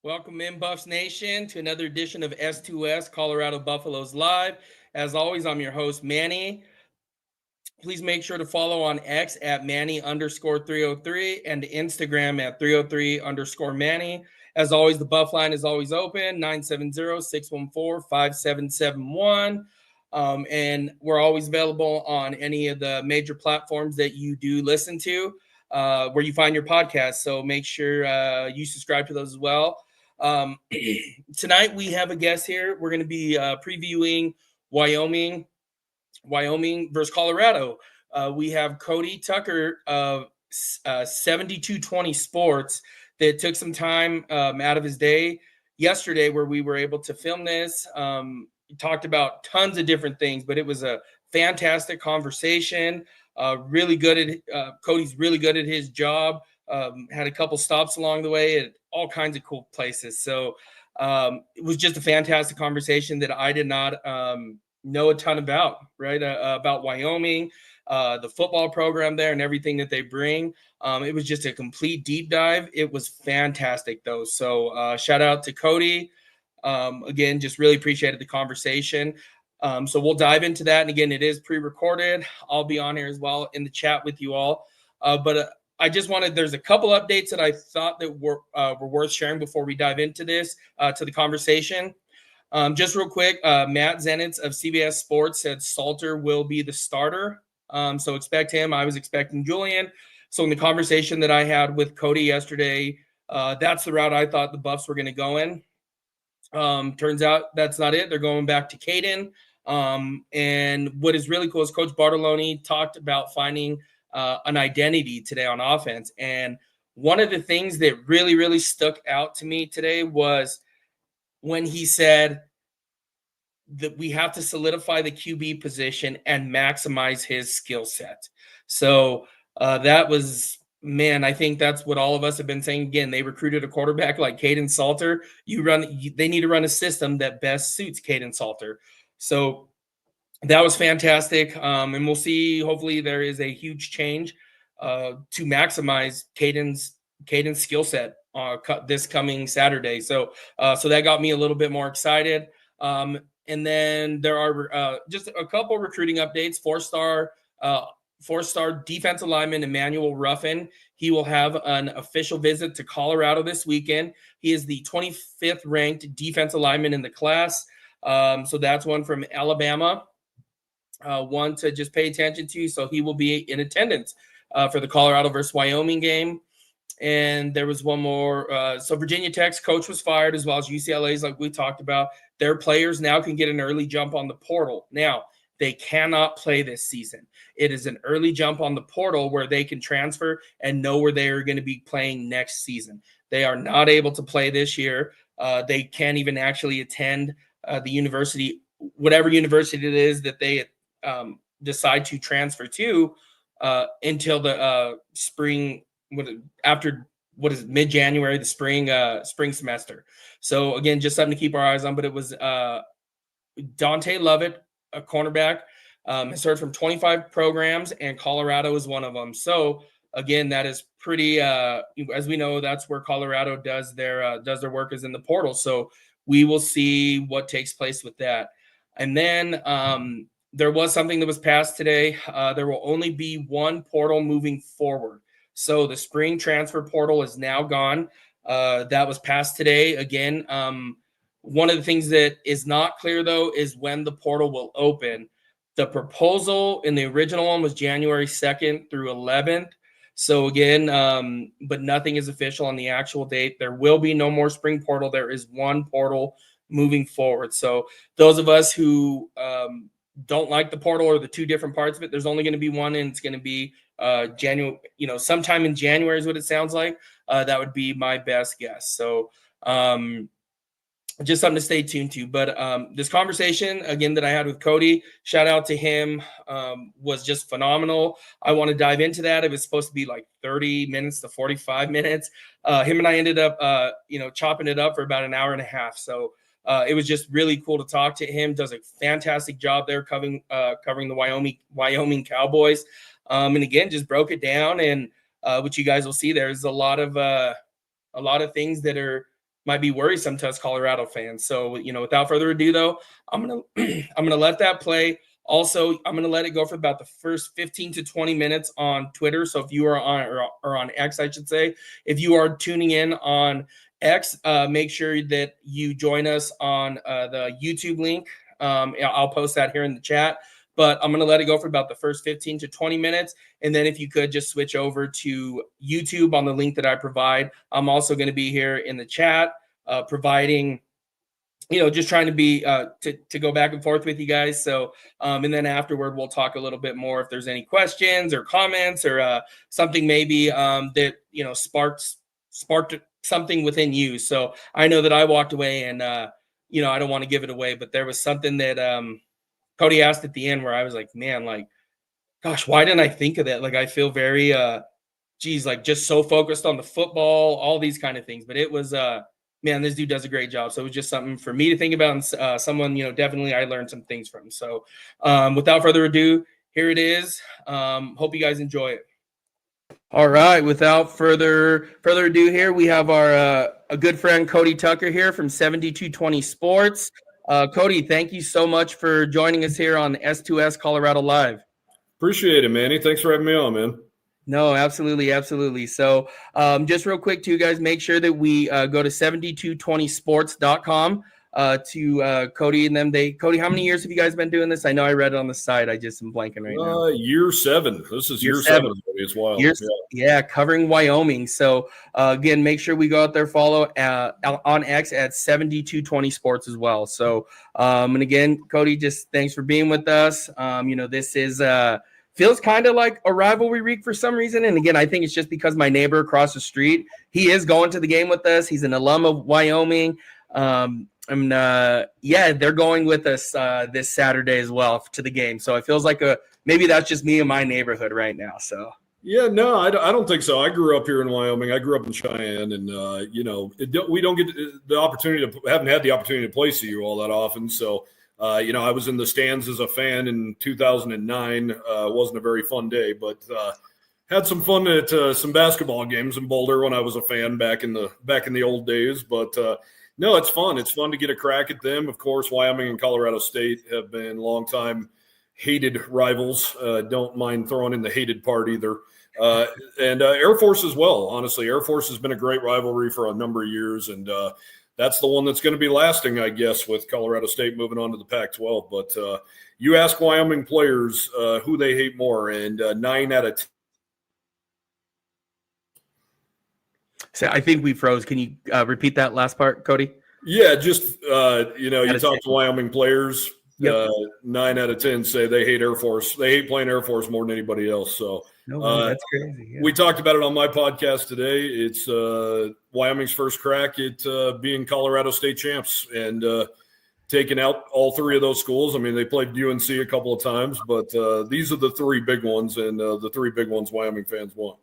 Welcome in, Buffs Nation, to another edition of S2S Colorado Buffaloes Live. As always, I'm your host, Manny. Please make sure to follow on X at Manny_303 and Instagram at 303_Manny. As always, the Buff line is always open, 970-614-5771. And we're always available on any of the major platforms that you do listen to, where you find your podcast. So make sure you subscribe to those as well. Tonight we have a guest here. We're going to be previewing Wyoming versus Colorado. We have Cody Tucker of 7220 Sports that took some time out of his day yesterday where we were able to film this. He talked about tons of different things, but it was a fantastic conversation. Really good at Cody's really good at his job. Had a couple stops along the way at all kinds of cool places. So it was just a fantastic conversation that I did not know a ton about, right? About Wyoming, the football program there and everything that they bring. It was just a complete deep dive. It was fantastic though. So shout out to Cody. Again, just really appreciated the conversation. So we'll dive into that. And again, it is pre-recorded. I'll be on here as well in the chat with you all. But I just there's a couple updates that I thought that were worth sharing before we dive into this, to the conversation. Just real quick, Matt Zenitz of CBS Sports said Salter will be the starter. So expect him. I was expecting Julian. So in the conversation that I had with Cody yesterday, that's the route I thought the Buffs were going to go in. Turns out that's not it. They're going back to Caden. And what is really cool is Coach Bartoloni talked about finding an identity today on offense. And one of the things that really, really stuck out to me today was when he said that we have to solidify the QB position and maximize his skill set. So that was, man, I think that's what all of us have been saying. Again, they recruited a quarterback like Caden Salter. They need to run a system that best suits Caden Salter. So that was fantastic. And we'll see, hopefully there is a huge change to maximize Caden's skill set this coming Saturday. So that got me a little bit more excited. And then there are just a couple recruiting updates. Four-star defensive lineman Emmanuel Ruffin. He will have an official visit to Colorado this weekend. He is the 25th ranked defensive lineman in the class. So that's one from Alabama. One to just pay attention to. So he will be in attendance for the Colorado versus Wyoming game. And there was one more. So Virginia Tech's coach was fired, as well as UCLA's, like we talked about. Their players now can get an early jump on the portal. Now, they cannot play this season. It is an early jump on the portal where they can transfer and know where they are going to be playing next season. They are not able to play this year. They can't even actually attend the university, whatever university it is that they decide to transfer to, until the spring, mid-January, the spring semester. So again, just something to keep our eyes on. But it was Dante Lovett, a cornerback, has heard from 25 programs, and Colorado is one of them. So again, that is pretty. As we know, that's where Colorado does their work, is in the portal. So we will see what takes place with that. And then there was something that was passed today. There will only be one portal moving forward. So the spring transfer portal is now gone. That was passed today. Again, one of the things that is not clear, though, is when the portal will open. The proposal in the original one was January 2nd through 11th. So again, but nothing is official on the actual date. There will be no more spring portal. There is one portal moving forward. So those of us who don't like the portal or the two different parts of it, there's only going to be one, and it's going to be January, sometime in January is what it sounds like. That would be my best guess. So just something to stay tuned to. But this conversation, again, that I had with Cody, shout out to him, was just phenomenal. I want to dive into that. It was supposed to be like 30 minutes to 45 minutes. Him and I ended up, chopping it up for about an hour and a half. So it was just really cool to talk to him. Does a fantastic job there covering the Wyoming Cowboys. And again, just broke it down. And what you guys will see there is a lot of things that are might be worrisome to us Colorado fans. So, without further ado, though, I'm gonna I'm gonna let that play. Also, I'm gonna let it go for about the first 15 to 20 minutes on Twitter. So if you are on or on X, I should say, if you are tuning in on X, make sure that you join us on the YouTube link. I'll post that here in the chat. But I'm going to let it go for about the first 15 to 20 minutes. And then if you could just switch over to YouTube on the link that I provide. I'm also going to be here in the chat providing, just trying to be to go back and forth with you guys. So, and then afterward, we'll talk a little bit more if there's any questions or comments or something maybe that, sparked something within you. So I know that I walked away and, I don't want to give it away, but there was something that Cody asked at the end where I was like, man, like, gosh, why didn't I think of that? Like, I feel very, like just so focused on the football, all these kind of things. But it was, man, this dude does a great job. So it was just something for me to think about. And someone, definitely I learned some things from. So without further ado, here it is. Hope you guys enjoy it. All right. Without further ado here, we have our a good friend, Cody Tucker here from 7220 Sports. Cody, thank you so much for joining us here on S2S Colorado Live. Appreciate it, Manny. Thanks for having me on, man. No, absolutely, absolutely. So just real quick, too, guys, make sure that we go to 7220sports.com to Cody and them. Cody, how many years have you guys been doing this? I know I read it on the site. I just am blanking right now. Year 7. This is year 7. It's wild. Yeah, covering Wyoming. So again, make sure we go out there, follow on X at 7220 Sports as well. So and again, Cody, just thanks for being with us. This is feels kind of like a rivalry week for some reason. And again, I think it's just because my neighbor across the street, he is going to the game with us. He's an alum of Wyoming. They're going with us this Saturday as well to the game. So it feels like maybe that's just me in my neighborhood right now. So yeah, no, I don't think so. I grew up here in Wyoming. I grew up in Cheyenne, and we don't get the opportunity haven't had the opportunity to play CU all that often. So I was in the stands as a fan in 2009. Wasn't a very fun day, but had some fun at some basketball games in Boulder when I was a fan back in the old days. But no, it's fun. It's fun to get a crack at them. Of course, Wyoming and Colorado State have been longtime hated rivals. Don't mind throwing in the hated part either. And Air Force as well. Honestly, Air Force has been a great rivalry for a number of years, and that's the one that's going to be lasting, I guess, with Colorado State moving on to the Pac-12. But you ask Wyoming players who they hate more, and 9 out of 10. So I think we froze. Can you repeat that last part, Cody? Yeah, just you talk to Wyoming players. Yep. 9 out of 10 say they hate Air Force. They hate playing Air Force more than anybody else. So that's crazy. Yeah. We talked about it on my podcast today. It's Wyoming's first crack at being Colorado State champs and taking out all 3 of those schools. I mean, they played UNC a couple of times, but these are the 3 big ones, and the 3 big ones Wyoming fans want.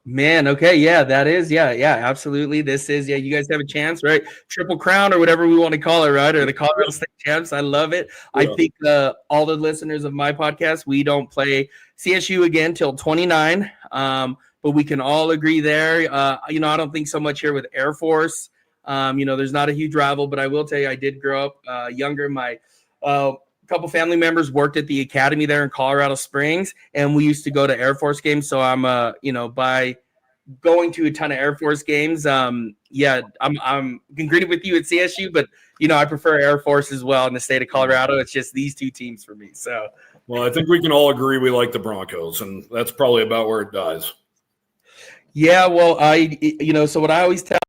Man, okay, yeah, that is, yeah, absolutely. This is, you guys have a chance, right? Triple Crown or whatever we want to call it, right? Or the Colorado State champs. I love it. Yeah. I think all the listeners of my podcast, we don't play CSU again till 29, but we can all agree there. I don't think so much here with Air Force. There's not a huge rival, but I will tell you, I did grow up younger. My couple family members worked at the academy there in Colorado Springs, and we used to go to Air Force games. So I'm, by going to a ton of Air Force games, I'm agreeing with you at CSU, but I prefer Air Force as well in the state of Colorado. It's just these 2 teams for me. So, well, I think we can all agree we like the Broncos, and that's probably about where it dies. Yeah, well, so what I always tell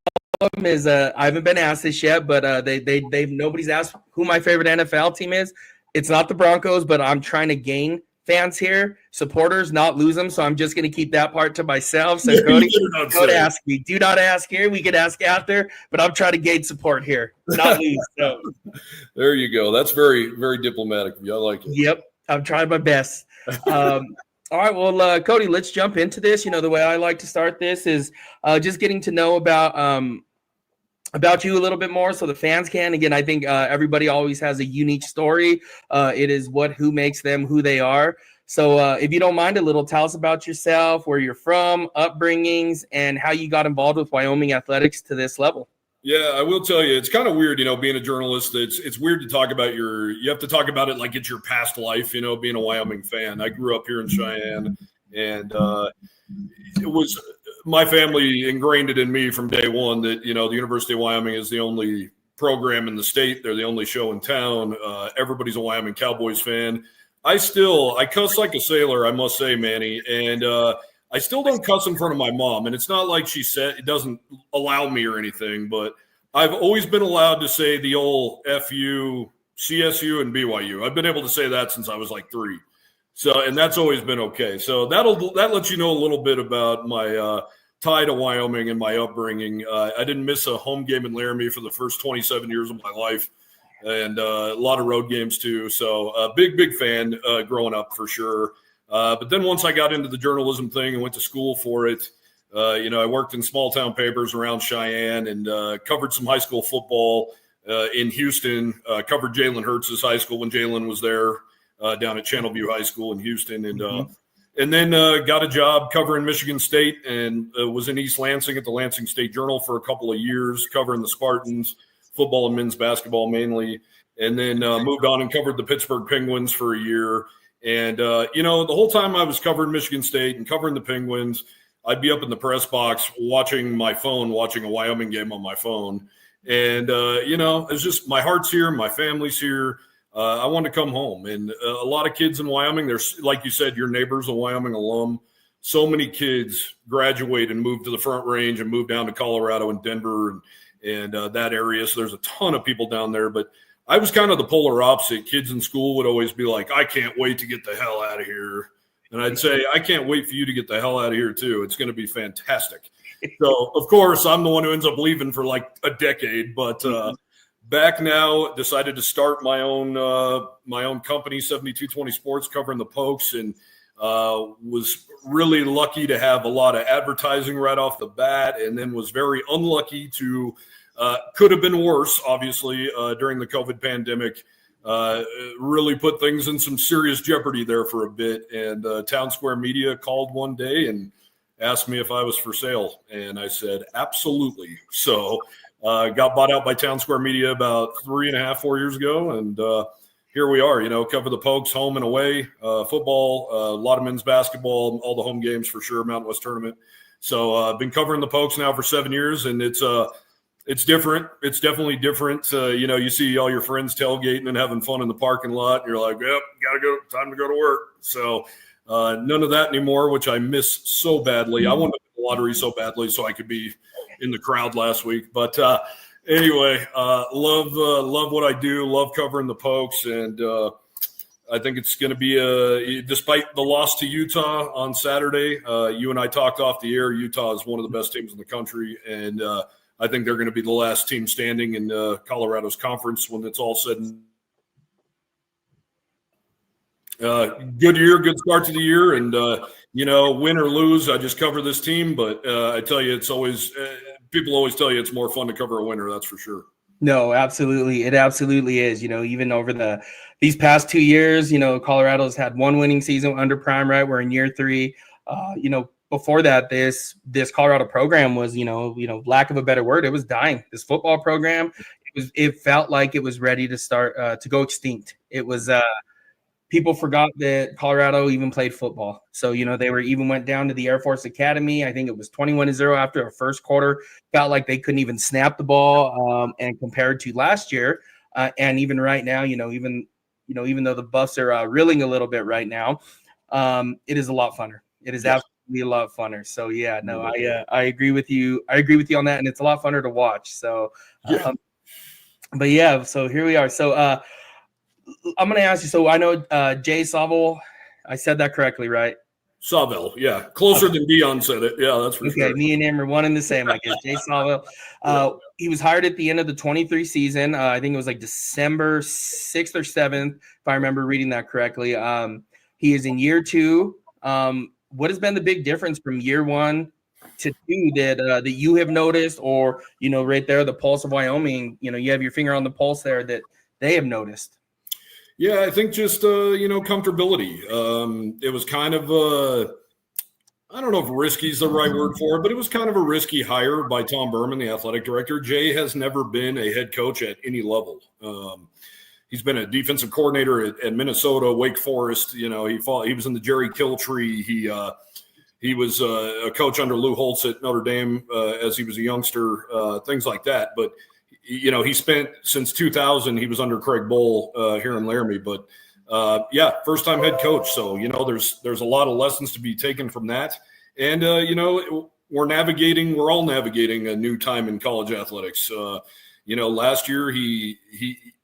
them is I haven't been asked this yet, but they've nobody's asked who my favorite NFL team is. It's not the Broncos, but I'm trying to gain fans here, supporters, not lose them. So I'm just going to keep that part to myself. So Cody, don't ask me. Do not ask here. We can ask after, but I'm trying to gain support here, not lose. So. There you go. That's very, very diplomatic of you. I like it. Yep. I'm trying my best. All right. Well, Cody, let's jump into this. The way I like to start this is just getting to know about you a little bit more so the fans can. Again, I think everybody always has a unique story. It is who makes them who they are. So if you don't mind a little, tell us about yourself, where you're from, upbringings, and how you got involved with Wyoming athletics to this level. Yeah, I will tell you, it's kind of weird, being a journalist. It's weird to talk about you have to talk about it like it's your past life, being a Wyoming fan. I grew up here in Cheyenne, and it was my family ingrained it in me from day one that, the University of Wyoming is the only program in the state. They're the only show in town. Everybody's a Wyoming Cowboys fan. I cuss like a sailor, I must say, Manny. And I still don't cuss in front of my mom. And it's not like she said it doesn't allow me or anything, but I've always been allowed to say the old FU, CSU, and BYU. I've been able to say that since I was like 3. So, and that's always been okay. So that lets you know a little bit about my tie to Wyoming and my upbringing. I didn't miss a home game in Laramie for the first 27 years of my life, and a lot of road games too. So big fan growing up for sure. But then once I got into the journalism thing and went to school for it, I worked in small town papers around Cheyenne and covered some high school football in Houston, covered Jalen Hurts' high school when Jalen was there. Down at Channelview High School in Houston, and then got a job covering Michigan State, and was in East Lansing at the Lansing State Journal for a couple of years, covering the Spartans, football and men's basketball mainly, and then moved on and covered the Pittsburgh Penguins for a year. And the whole time I was covering Michigan State and covering the Penguins, I'd be up in the press box watching a Wyoming game on my phone, and it's just my heart's here, my family's here. I want to come home, and a lot of kids in Wyoming, there's, like you said, your neighbor's a Wyoming alum. So many kids graduate and move to the Front Range and move down to Colorado and Denver and that area. So there's a ton of people down there, but I was kind of the polar opposite. Kids in school would always be like, I can't wait to get the hell out of here. And I'd say, I can't wait for you to get the hell out of here too. It's going to be fantastic. So of course I'm the one who ends up leaving for like a decade, but, back now, decided to start my own company, 7220 Sports, covering the Pokes, and was really lucky to have a lot of advertising right off the bat, and then was very unlucky to could have been worse, obviously, during the COVID pandemic. Really put things in some serious jeopardy there for a bit, and Town Square Media called one day and asked me if I was for sale, and I said absolutely. So got bought out by Town Square Media about 4 years ago, and here we are. Cover the Pokes home and away, football, a lot of men's basketball, all the home games for sure, Mountain West Tournament. So I've been covering the Pokes now for 7 years, and it's different. It's definitely different. You see all your friends tailgating and having fun in the parking lot, and you're like, yep, gotta go, time to go to work. So none of that anymore, which I miss so badly. I wanted to win the lottery so badly so I could be in the crowd last week. But anyway, love what I do, love covering the Pokes, and I think it's going to be despite the loss to Utah on Saturday, you and I talked off the air. Utah is one of the best teams in the country, and I think they're going to be the last team standing in Colorado's conference when it's all said and good year, good start to the year, and win or lose, I just cover this team. But I tell you, it's always people always tell you it's more fun to cover a winner. That's for sure. No, absolutely, it absolutely is. Even over these past 2 years, Colorado's had one winning season under Prime. Right, we're in year 3. Before that, this Colorado program was, lack of a better word, it was dying. This football program, it felt like it was ready to start to go extinct. It was. People forgot that Colorado even played football. So, they went down to the Air Force Academy. I think it was 21-0 after a first quarter. Felt like they couldn't even snap the ball. And compared to last year, and even right now, even though the Buffs are reeling a little bit right now, it is a lot funner. It is absolutely a lot funner. So yeah, no, I agree with you. I agree with you on that, and it's a lot funner to watch. So, but yeah, so here we are. So, I'm going to ask you. So I know Jay Saville. I said that correctly, right? Saville, yeah, closer than Dion said it. Yeah, that's for sure. Okay, me and him are one and the same, I guess. Jay Saville. He was hired at the end of the 23 season. I think it was like December 6th or 7th, if I remember reading that correctly. He is in year 2. What has been the big difference from year 1 to 2 that you have noticed, or right there, the pulse of Wyoming? You have your finger on the pulse there that they have noticed. Yeah, I think just comfortability. It was kind of I don't know if risky is the right word for it, but it was kind of a risky hire by Tom Berman, the athletic director. Jay has never been a head coach at any level. He's been a defensive coordinator at Minnesota, Wake Forest. He was in the Jerry Kill tree. He was a coach under Lou Holtz at Notre Dame as he was a youngster, things like that. But he spent since 2000. He was under Craig Bowl here in Laramie, but. First-time head coach. So, there's a lot of lessons to be taken from that. And, we're all navigating a new time in college athletics. Last year,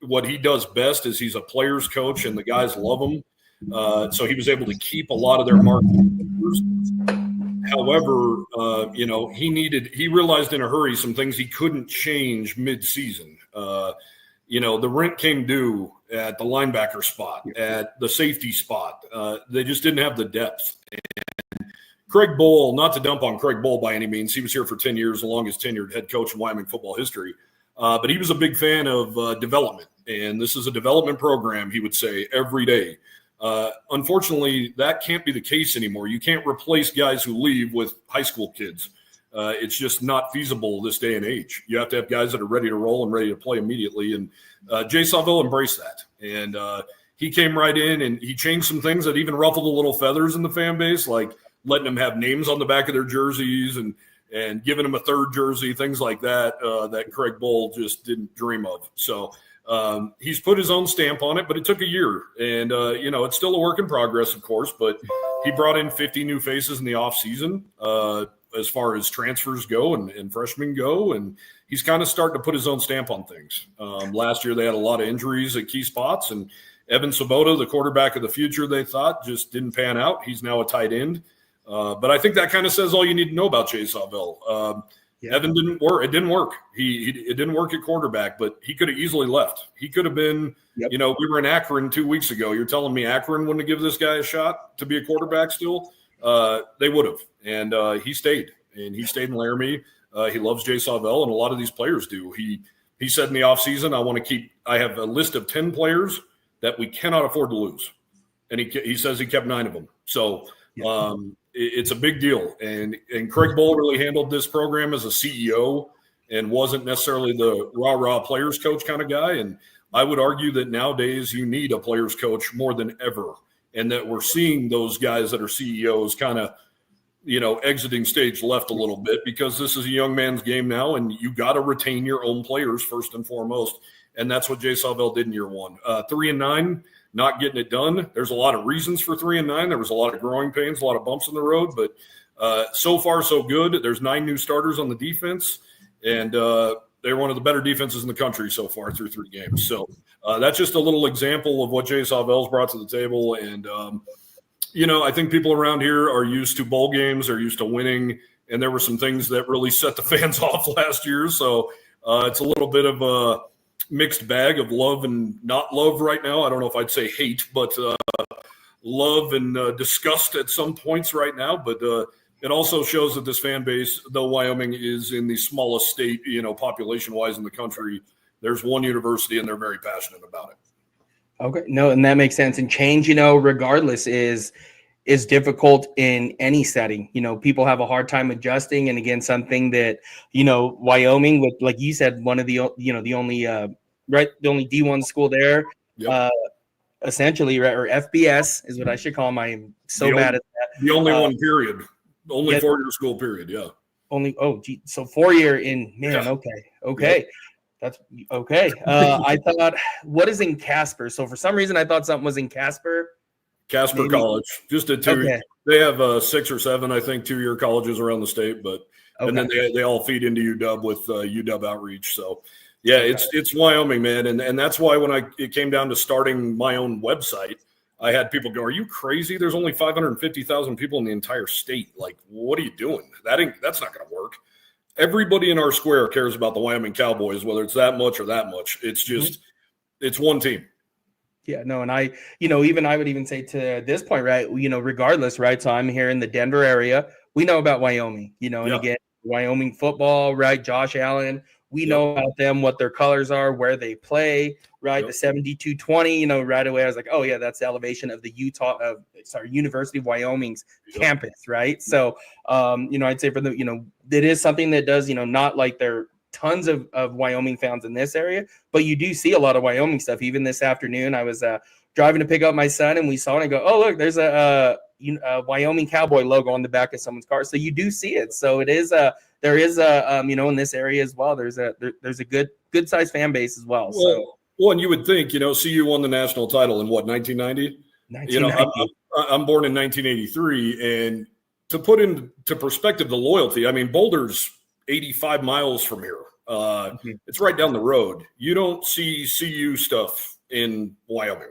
what he does best is he's a player's coach and the guys love him. So he was able to keep a lot of their market. However, he realized in a hurry some things he couldn't change mid-season. The rent came due at the linebacker spot, at the safety spot. They just didn't have the depth. And Craig Bowl, not to dump on Craig Bowl by any means, he was here for 10 years, the longest tenured head coach in Wyoming football history. But he was a big fan of development. And this is a development program, he would say, every day. Unfortunately, that can't be the case anymore. You can't replace guys who leave with high school kids. It's just not feasible this day and age. You have to have guys that are ready to roll and ready to play immediately. And Jay Saville embraced that. And he came right in and he changed some things that even ruffled a little feathers in the fan base, like letting them have names on the back of their jerseys and giving them a third jersey, things like that, that Craig Bowl just didn't dream of. So he's put his own stamp on it, but it took a year. And, it's still a work in progress, of course, but he brought in 50 new faces in the offseason. As far as transfers go and freshmen go. And he's kind of starting to put his own stamp on things. Last year, they had a lot of injuries at key spots. And Evan Svoboda, the quarterback of the future, they thought just didn't pan out. He's now a tight end. But I think that kind of says all you need to know about Jay Saville. Evan didn't work. It didn't work. It didn't work at quarterback, but he could have easily left. He could have been, we were in Akron 2 weeks ago. You're telling me Akron wouldn't give this guy a shot to be a quarterback still? They would have, and he stayed in Laramie. He loves Jay Saville, and a lot of these players do. He said in the offseason, I have a list of 10 players that we cannot afford to lose. And he says he kept 9 of them. So it's a big deal. And Craig Bowl really handled this program as a CEO and wasn't necessarily the rah-rah players coach kind of guy. And I would argue that nowadays you need a players coach more than ever. And that we're seeing those guys that are CEOs kind of, exiting stage left a little bit because this is a young man's game now, and you got to retain your own players first and foremost. And that's what Jay Saville did in year one. 3-9, not getting it done. There's a lot of reasons for 3-9. There was a lot of growing pains, a lot of bumps in the road, but so far so good. There's 9 new starters on the defense, and they're one of the better defenses in the country so far through 3 games. So that's just a little example of what Jay Saville's brought to the table. And, I think people around here are used to bowl games, are used to winning, and there were some things that really set the fans off last year. So it's a little bit of a mixed bag of love and not love right now. I don't know if I'd say hate, but love and disgust at some points right now. But it also shows that this fan base, though Wyoming is in the smallest state, population-wise in the country, there's one university and they're very passionate about it. Okay. No, and that makes sense. And change, regardless is difficult in any setting. People have a hard time adjusting. And again, something that, Wyoming, with, like you said, one of the, the only D1 school there, essentially, right, or FBS is what I should call them. I'm so bad at that. The only one, period. Only 4-year school, period. Yeah. So 4-year in, man. Yeah. Okay. Yeah. That's okay. I thought, what is in Casper? So for some reason, I thought something was in Casper. Casper College, just a 2. Okay. They have 6 or 7, I think, 2-year colleges around the state, but and then they all feed into UW with UW outreach. So yeah, it's Wyoming, man, and that's why when it came down to starting my own website, I had people go, "Are you crazy? There's only 550,000 people in the entire state. Like, what are you doing? That's not going to work." Everybody in our square cares about the Wyoming Cowboys, whether it's that much or that much. It's just, it's one team. Yeah, no, and I would even say to this point, right, regardless, right, so I'm here in the Denver area. We know about Wyoming, and again, Wyoming football, right, Josh Allen, We know about them, what their colors are, where they play, right? The 7220, right away I was like, oh yeah, that's the elevation of the University of Wyoming's campus, right? So, I'd say for the, it is something that does, not like there are tons of Wyoming fans in this area, but you do see a lot of Wyoming stuff. Even this afternoon, I was driving to pick up my son, and we saw it and go, oh, look, there's a Wyoming cowboy logo on the back of someone's car. So you do see it. So it is there is in this area as well, there's a good sized fan base as well. Well, and you would think, CU won the national title in what, 1990? 1990. I'm born in 1983, and to put into perspective the loyalty, I mean, Boulder's 85 miles from here. It's right down the road. You don't see CU stuff in Wyoming.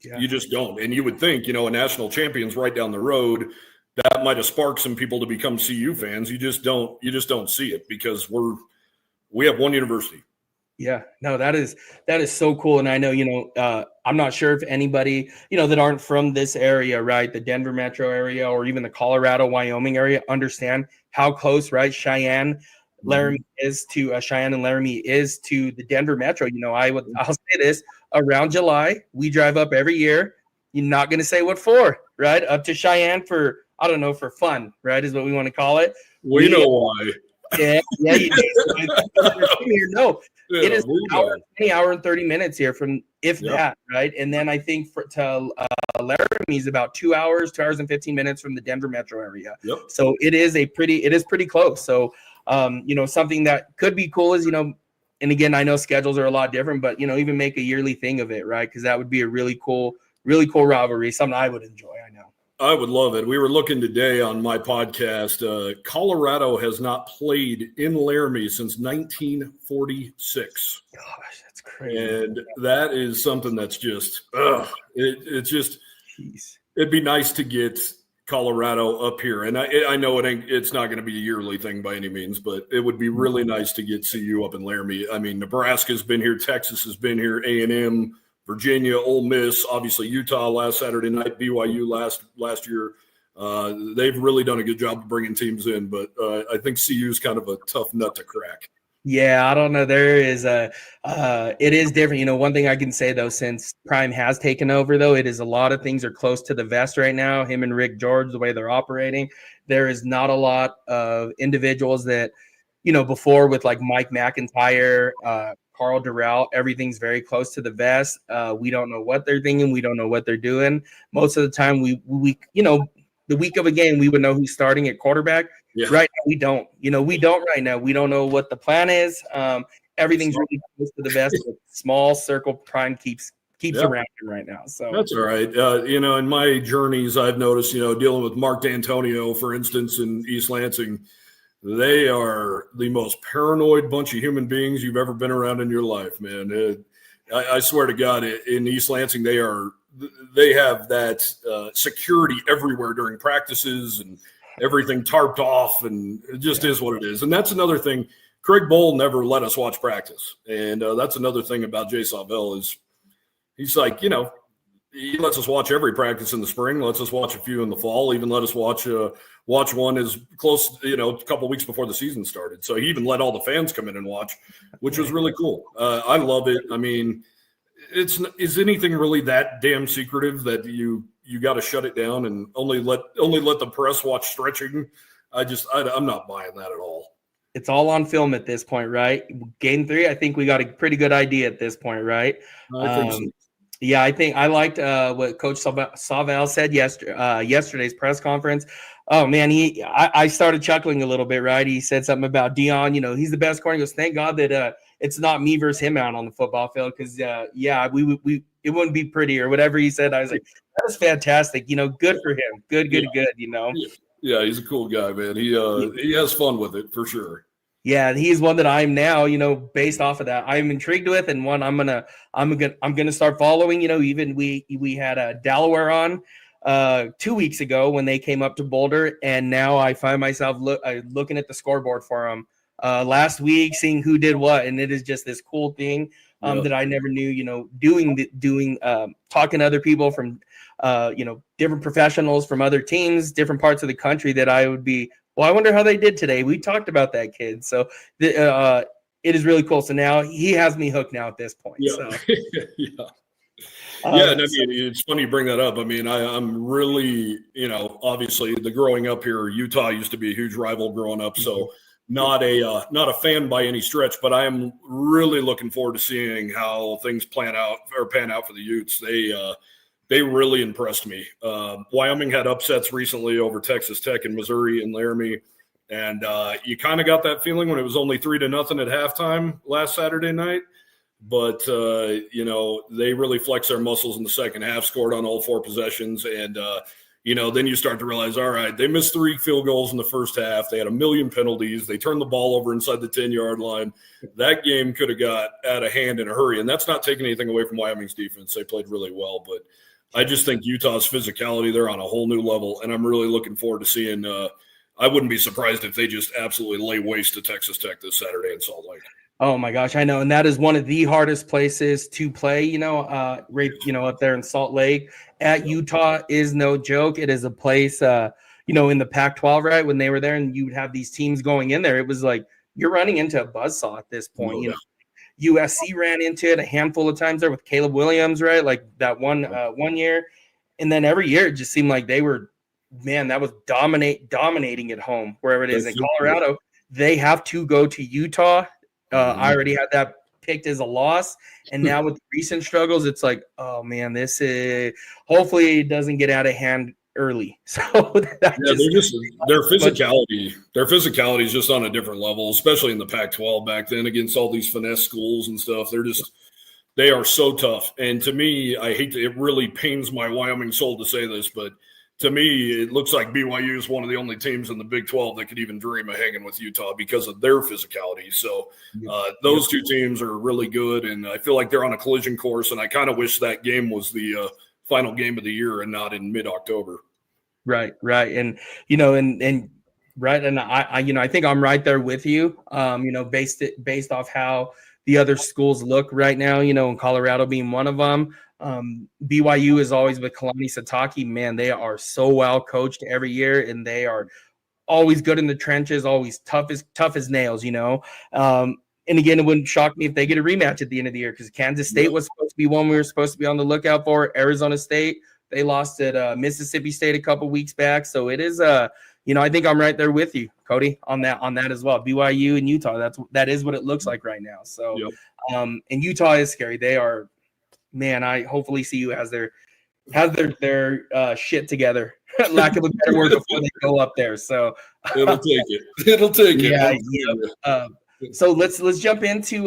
Yeah. You just don't. And you would think, a national champion's right down the road. That might have sparked some people to become CU fans. You just don't see it because we have one university. Yeah, no, that is so cool. And I know, I'm not sure if anybody, that aren't from this area, right, the Denver metro area or even the Colorado, Wyoming area, understand how close, right, Cheyenne and Laramie is to the Denver metro. I'll say this, around July, we drive up every year. You're not going to say what for, right? Up to Cheyenne for, I don't know, for fun, right, is what we want to call it. We know why. Yeah, you do. No. Yeah, it is an hour and 30 minutes here from that, right? And then I think to Laramie is about 2 hours and 15 minutes from the Denver metro area. Yep. So it is pretty close. So, something that could be cool is, and again, I know schedules are a lot different, but, even make a yearly thing of it, right? Because that would be a really cool rivalry, something I would enjoy, I know. I would love it. We were looking today on my podcast. Colorado has not played in Laramie since 1946. Gosh, that's crazy. And that is something that's just, it's just, jeez. It'd be nice to get Colorado up here. And I know it's not going to be a yearly thing by any means, but it would be really nice to get CU up in Laramie. I mean, Nebraska's been here, Texas has been here, A&M, Virginia, Ole Miss, obviously Utah last Saturday night, BYU last year. They've really done a good job of bringing teams in, but I think CU is kind of a tough nut to crack. Yeah, I don't know. There is it is different. One thing I can say though, since Prime has taken over though, it is a lot of things are close to the vest right now. Him and Rick George, the way they're operating, there is not a lot of individuals that, before with like Mike McIntyre, Carl Durrell, everything's very close to the vest. We don't know what they're thinking. We don't know what they're doing. Most of the time we the week of a game, we would know who's starting at quarterback. Yeah. Right now, we don't. We don't right now. We don't know what the plan is. Everything's really close to the vest. Small circle Prime keeps around right now. So that's all right. In my journeys, I've noticed, dealing with Mark D'Antonio, for instance, in East Lansing, they are the most paranoid bunch of human beings you've ever been around in your life, man. I swear to God, in East Lansing, they have that security everywhere during practices and everything tarped off, and it just is what it is. And that's another thing. Craig Bowl never let us watch practice, and that's another thing about Jay Sawvell is he's like, he lets us watch every practice in the spring, lets us watch a few in the fall, even let us watch one as close, a couple of weeks before the season started. So he even let all the fans come in and watch, which was really cool. I love it. I mean, is anything really that damn secretive that you got to shut it down and only let the press watch stretching? I'm not buying that at all. It's all on film at this point, right? Game 3, I think we got a pretty good idea at this point, right? I think so. Yeah, I think I liked what Coach Sawvell said yesterday's press conference. Oh man, I started chuckling a little bit, right? He said something about Dion. He's the best corner. He goes, thank God that it's not me versus him out on the football field, because we it wouldn't be pretty or whatever he said. I was like, that was fantastic. Good for him. Good. Yeah, he's a cool guy, man. He has fun with it for sure. Yeah, he's one that I'm now, based off of that, I'm intrigued with, and one I'm gonna start following. Even we had Delaware on 2 weeks ago when they came up to Boulder, and now I find myself looking at the scoreboard for them last week, seeing who did what, and it is just this cool thing that I never knew. Doing talking to other people from different professionals from other teams, different parts of the country, that I would be. Well, I wonder how they did today. We talked about that kid. So it it is really cool. So now he has me hooked now at this point. Yeah. So. Yeah. Yeah, and I mean, it's funny you bring that up. I mean, I'm really, obviously the growing up here, Utah used to be a huge rival growing up. So not a fan by any stretch, but I am really looking forward to seeing how things pan out for the Utes. They really impressed me. Wyoming had upsets recently over Texas Tech and Missouri and Laramie. And you kind of got that feeling when it was only 3-0 at halftime last Saturday night. But, they really flexed their muscles in the second half, scored on all 4 possessions. And, then you start to realize, all right, they missed 3 field goals in the first half. They had a million penalties. They turned the ball over inside the 10-yard line. That game could have got out of hand in a hurry. And that's not taking anything away from Wyoming's defense. They played really well. But I just think Utah's physicality, they're on a whole new level. And I'm really looking forward to seeing I wouldn't be surprised if they just absolutely lay waste to Texas Tech this Saturday in Salt Lake. Oh my gosh, I know, and that is one of the hardest places to play. Up there in Salt Lake at Utah is no joke. It is a place, in the Pac-12, right? When they were there, and you would have these teams going in there, it was like you're running into a buzzsaw at this point. USC ran into it a handful of times there with Caleb Williams, right? Like that one year, and then every year it just seemed like they were, man, that was dominating at home wherever it is. In Colorado, they have to go to Utah. I already had that picked as a loss, and now with the recent struggles, it's like, oh man, this is hopefully it doesn't get out of hand early. So their physicality is just on a different level, especially in the Pac-12 back then against all these finesse schools and stuff. They are so tough, and to me, it really pains my Wyoming soul to say this, but to me, it looks like BYU is one of the only teams in the Big 12 that could even dream of hanging with Utah because of their physicality. So those two teams are really good, and I feel like they're on a collision course, and I kind of wish that game was the final game of the year and not in mid-October. Right. And, right. And I think I'm right there with you, based off how the other schools look right now, in Colorado being one of them. BYU is always with Kalani Sitake. Man, they are so well coached every year, and they are always good in the trenches, always tough as nails, and again, it wouldn't shock me if they get a rematch at the end of the year, because Kansas State was supposed to be one we were supposed to be on the lookout for. Arizona State, they lost at Mississippi State a couple weeks back. So it is I think I'm right there with you, Cody, on that as well. BYU and Utah, that is what it looks like right now. So and Utah is scary. They are, man, I hopefully CU has their shit together, lack of a better word, before they go up there. So it'll take it. Yeah. So let's jump into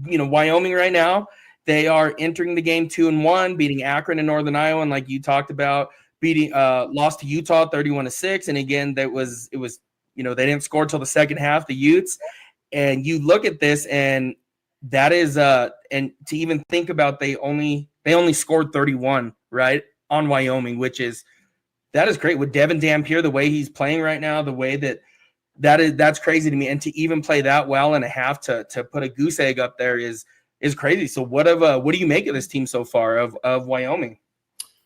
Wyoming right now. They are entering the game 2-1, beating Akron and Northern Iowa, and like you talked about, lost to Utah 31-6. And again, it was they didn't score till the second half, the Utes. And you look at this, and that is and to even think about, they only scored 31, right, on Wyoming, that is great with Devin Dampier, the way he's playing right now, the way that's crazy to me. And to even play that well in a half to put a goose egg up there is crazy. So what do you make of this team so far of Wyoming?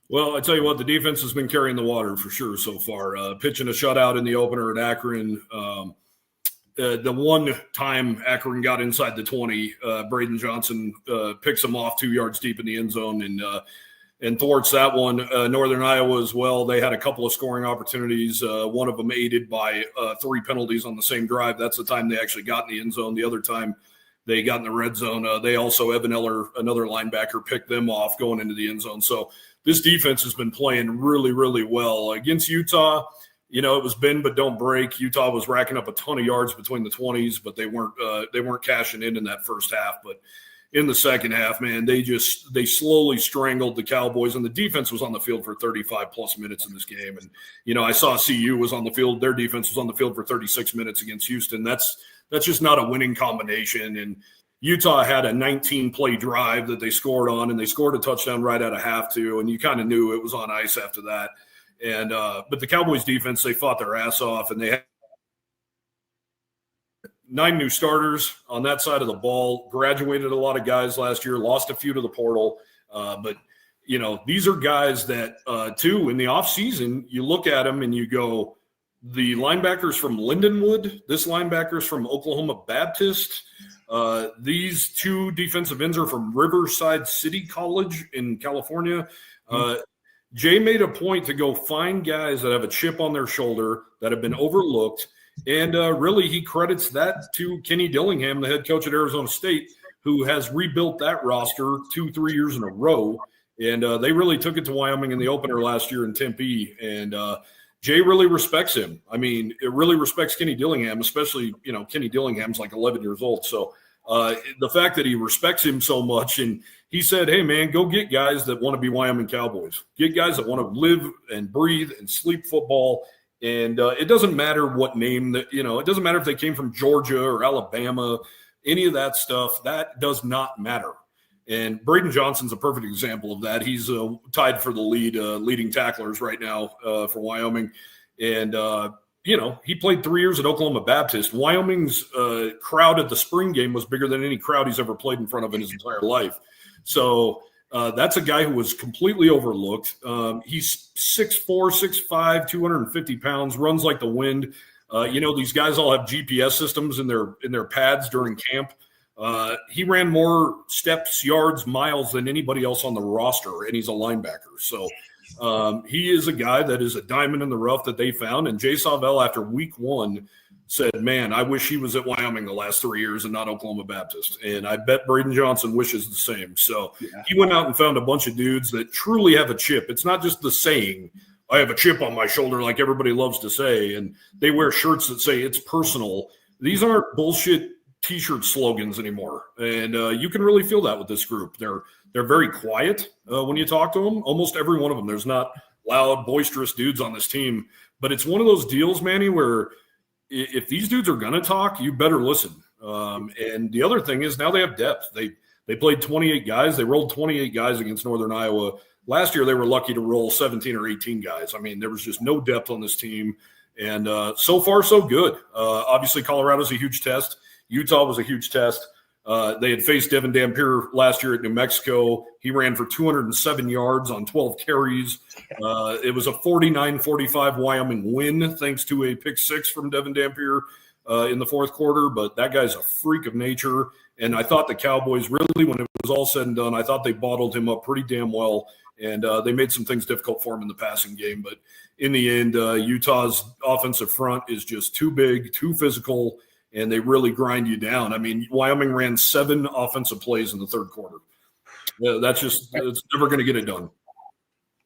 Well, I tell you what, the defense has been carrying the water for sure so far. Pitching a shutout in the opener at Akron. The one time Akron got inside the 20, Braden Johnson picks him off 2 yards deep in the end zone and thwarts that one. Northern Iowa as well. They had a couple of scoring opportunities. One of them aided by 3 penalties on the same drive. That's the time they actually got in the end zone. The other time they got in the red zone. They also, Evan Eller, another linebacker, picked them off going into the end zone. So this defense has been playing really, really well. Against Utah, it was bend but don't break. Utah was racking up a ton of yards between the 20s, but they weren't cashing in that first half. But in the second half, man, they slowly strangled the Cowboys, and the defense was on the field for 35 plus minutes in this game. And, I saw CU was on the field. Their defense was on the field for 36 minutes against Houston. That's just not a winning combination. And Utah had a 19-play drive that they scored on, and they scored a touchdown right out of half too. And you kind of knew it was on ice after that. And but the Cowboys defense, they fought their ass off, and they had 9 new starters on that side of the ball, graduated a lot of guys last year, lost a few to the portal. But, these are guys that, too, in the offseason, you look at them and you go, the linebackers from Lindenwood. This linebacker's from Oklahoma Baptist. These two defensive ends are from Riverside City College in California. Jay made a point to go find guys that have a chip on their shoulder that have been overlooked. And really, he credits that to Kenny Dillingham, the head coach at Arizona State, who has rebuilt that roster 2-3 years in a row. And they really took it to Wyoming in the opener last year in Tempe. And Jay really respects him. I mean, it really respects Kenny Dillingham, especially, Kenny Dillingham's like 11 years old. So the fact that he respects him so much, and he said, hey, man, go get guys that want to be Wyoming Cowboys. Get guys that want to live and breathe and sleep football. And it doesn't matter what name that, it doesn't matter if they came from Georgia or Alabama, any of that stuff. That does not matter. And Braden Johnson's a perfect example of that. He's tied for the leading tacklers right now for Wyoming. And, he played 3 years at Oklahoma Baptist. Wyoming's crowd at the spring game was bigger than any crowd he's ever played in front of in his entire life. So that's a guy who was completely overlooked. He's 6'4", 6'5", 250 pounds, runs like the wind. These guys all have GPS systems in their pads during camp. He ran more steps, yards, miles than anybody else on the roster, and he's a linebacker. So he is a guy that is a diamond in the rough that they found. And Jay Savell, after week 1, said, man, I wish he was at Wyoming the last 3 years and not Oklahoma Baptist. And I bet Braden Johnson wishes the same. So he went out and found a bunch of dudes that truly have a chip. It's not just the saying, I have a chip on my shoulder, like everybody loves to say. And they wear shirts that say it's personal. These aren't bullshit T-shirt slogans anymore. And you can really feel that with this group. They're very quiet when you talk to them. Almost every one of them. There's not loud, boisterous dudes on this team. But it's one of those deals, Manny, where if these dudes are going to talk, you better listen. And the other thing is now they have depth. They played 28 guys. They rolled 28 guys against Northern Iowa. Last year, they were lucky to roll 17 or 18 guys. I mean, there was just no depth on this team. And so far, so good. Obviously, Colorado's a huge test. Utah was a huge test. They had faced Devin Dampier last year at New Mexico. He ran for 207 yards on 12 carries. It was a 49-45 Wyoming win, thanks to a pick 6 from Devin Dampier in the fourth quarter. But that guy's a freak of nature. And I thought the Cowboys really, when it was all said and done, I thought they bottled him up pretty damn well. And they made some things difficult for him in the passing game. But in the end, Utah's offensive front is just too big, too physical, and they really grind you down. I mean, Wyoming ran 7 offensive plays in the third quarter. It's never going to get it done.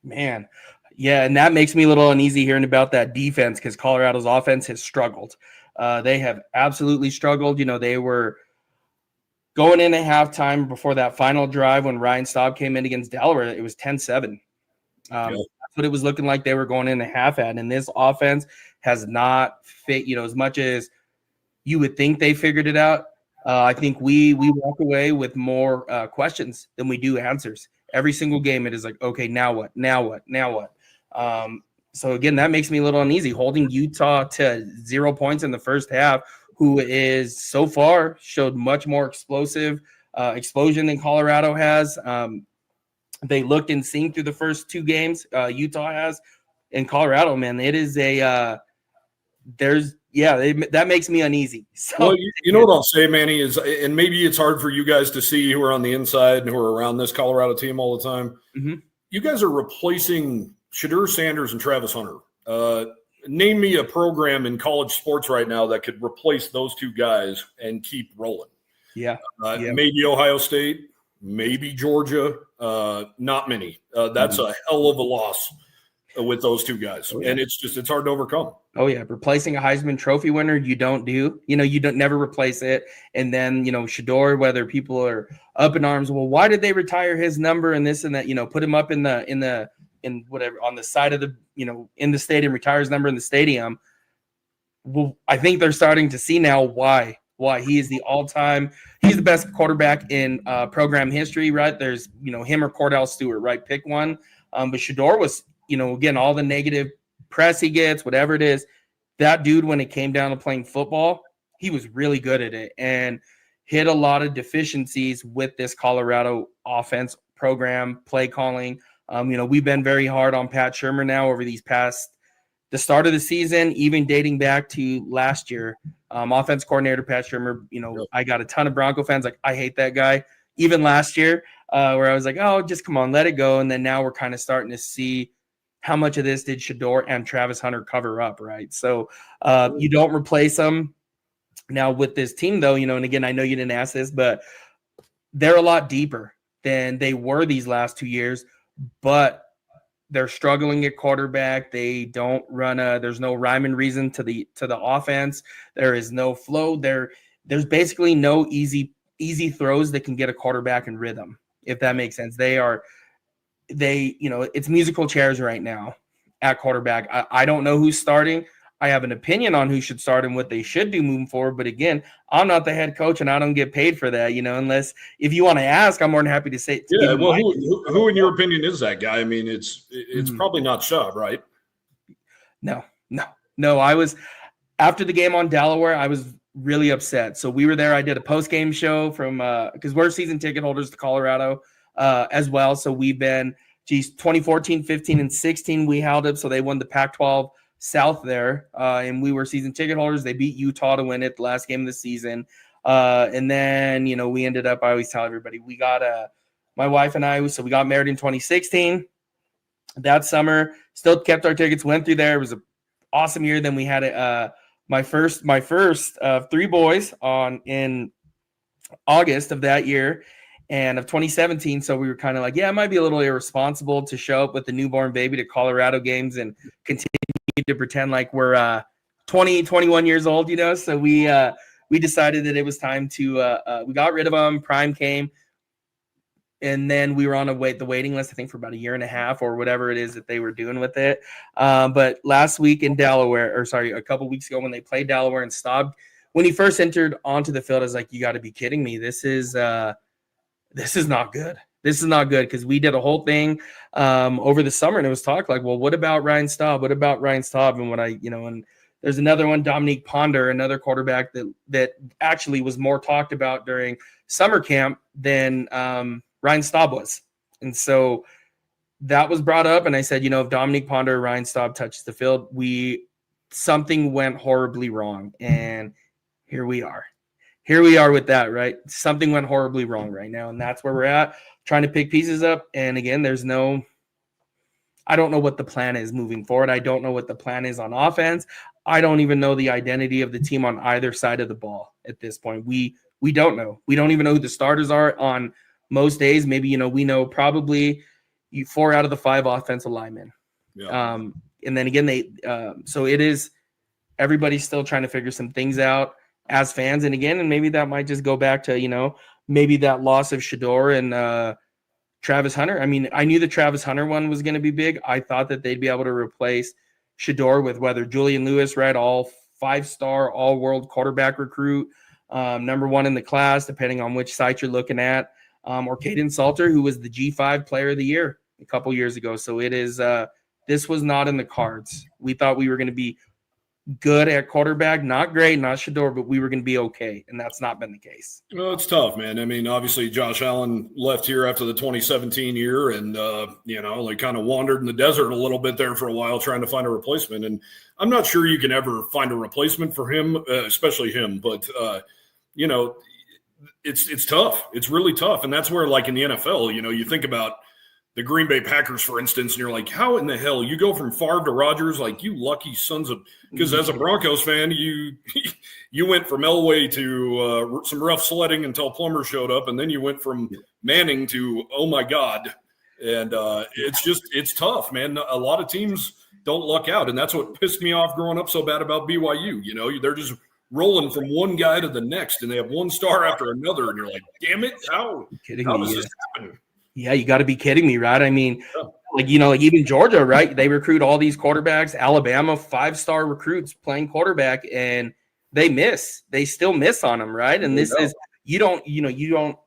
Man, yeah, and that makes me a little uneasy hearing about that defense because Colorado's offense has struggled. They have absolutely struggled. They were going in at halftime before that final drive when Ryan Staub came in against Delaware. It was 10-7. That's what it was looking like they were going in at half at. And this offense has not fit, as much as you would think they figured it out. I think we walk away with more questions than we do answers. Every single game, it is like, okay, now what? Now what? Now what? So, again, that makes me a little uneasy. Holding Utah to 0 points in the first half, who is so far showed much more explosion than Colorado has. They looked in sync through the first 2 games. Utah has. In Colorado, man, it is that makes me uneasy. So, well, you know what I'll say, Manny, is, and maybe it's hard for you guys to see who are on the inside and who are around this Colorado team all the time. Mm-hmm. You guys are replacing Shadur Sanders and Travis Hunter. Name me a program in college sports right now that could replace those 2 guys and keep rolling. Maybe Ohio State, maybe Georgia. Not many. That's a hell of a loss with those 2 guys. And it's hard to overcome. Oh, yeah. Replacing a Heisman Trophy winner, you don't do. You don't never replace it. And then, Shedeur, whether people are up in arms, well, why did they retire his number and this and that? Put him up in whatever on the side of the, in the stadium, retire his number in the stadium. Well, I think they're starting to see now why he is he's the best quarterback in program history, right? There's, him or Cordell Stewart, right? Pick one. But Shedeur was, again, all the negative press he gets, whatever it is, that dude, when it came down to playing football, he was really good at it and hit a lot of deficiencies with this Colorado offense program, play calling. We've been very hard on Pat Shurmur now over these past the start of the season, even dating back to last year, offense coordinator Pat Shurmur, I got a ton of Bronco fans like, I hate that guy. Even last year, where I was like, oh, just come on, let it go. And then now we're kind of starting to see how much of this did Shador and Travis Hunter cover up, right? So you don't replace them. Now with this team, though, and again, I know you didn't ask this, but they're a lot deeper than they were these last 2 years, but they're struggling at quarterback. They don't run there's no rhyme and reason to the offense. There is no flow. There's basically no easy throws that can get a quarterback in rhythm, if that makes sense. It's musical chairs right now at quarterback. I don't know who's starting. I have an opinion on who should start and what they should do moving forward. But again, I'm not the head coach and I don't get paid for that, unless if you want to ask, I'm more than happy to say. Yeah. Well, who in your opinion is that guy? I mean, it's probably not Schaub, right? No. I was, after the game on Delaware, I was really upset. So we were there. I did a post-game show from, because we're season ticket holders to Colorado as well. So we've been, 2014, 15, and 16, we held up. So they won the Pac-12 South there, and we were season ticket holders. They beat Utah to win it the last game of the season, and then we ended up, I always tell everybody, we got my wife and I, so we got married in 2016. That summer, still kept our tickets, went through there. It was an awesome year. Then we had my first 3 boys in August of that year and of 2017. So we were kind of like, yeah, it might be a little irresponsible to show up with the newborn baby to Colorado games and continue to pretend like we're 20, 21 years old, So we decided that it was time to we got rid of them. Prime came, and then we were on the waiting list, I think, for about a year and a half or whatever it is that they were doing with it. But last week in Delaware, a couple weeks ago when they played Delaware and Staub, when he first entered onto the field, I was like, you got to be kidding me. This is not good. This is not good, because we did a whole thing over the summer, and it was talk like, well, what about Ryan Staub? What about Ryan Staub? And and there's another one, Dominique Ponder, another quarterback that actually was more talked about during summer camp than Ryan Staub was. And so that was brought up, and I said, if Dominique Ponder or Ryan Staub touches the field, something went horribly wrong. And here we are. Here we are with that, right? Something went horribly wrong right now, and that's where we're at, trying to pick pieces up. And again, I don't know what the plan is moving forward. I don't know what the plan is on offense. I don't even know the identity of the team on either side of the ball at this point. We don't know. We don't even know who the starters are on most days. Maybe, we know probably 4 out of the 5 offensive linemen. Yeah. And then again, so it is, everybody's still trying to figure some things out as fans. And again, and maybe that might just go back to, maybe that loss of Shador and Travis Hunter. I mean, I knew the Travis Hunter one was going to be big. I thought that they'd be able to replace Shador with whether Julian Lewis, right, all 5-star, all-world quarterback recruit, number 1 in the class, depending on which site you're looking at, or Caden Salter, who was the G5 Player of the Year a couple years ago. So it is this was not in the cards. We thought we were going to be good at quarterback, not great, not Shador, but we were going to be okay, and that's not been the case. Well, it's tough, man. I mean, obviously Josh Allen left here after the 2017 year, and they kind of wandered in the desert a little bit there for a while trying to find a replacement. And I'm not sure you can ever find a replacement for him, especially him. But it's tough. It's really tough, and that's where, like in the NFL, you think about the Green Bay Packers, for instance, and you're like, how in the hell you go from Favre to Rodgers? Like, you lucky sons of – because as a Broncos fan, you went from Elway to some rough sledding until Plummer showed up, and then you went from Manning to, oh, my God. And it's tough, man. A lot of teams don't luck out, and that's what pissed me off growing up so bad about BYU. They're just rolling from one guy to the next, and they have one star after another, and you're like, damn it, how does this happen? Yeah, you got to be kidding me, right? I mean, like even Georgia, right? They recruit all these quarterbacks. Alabama, 5-star recruits playing quarterback, and they miss. They still miss on them, right? And this is you don't.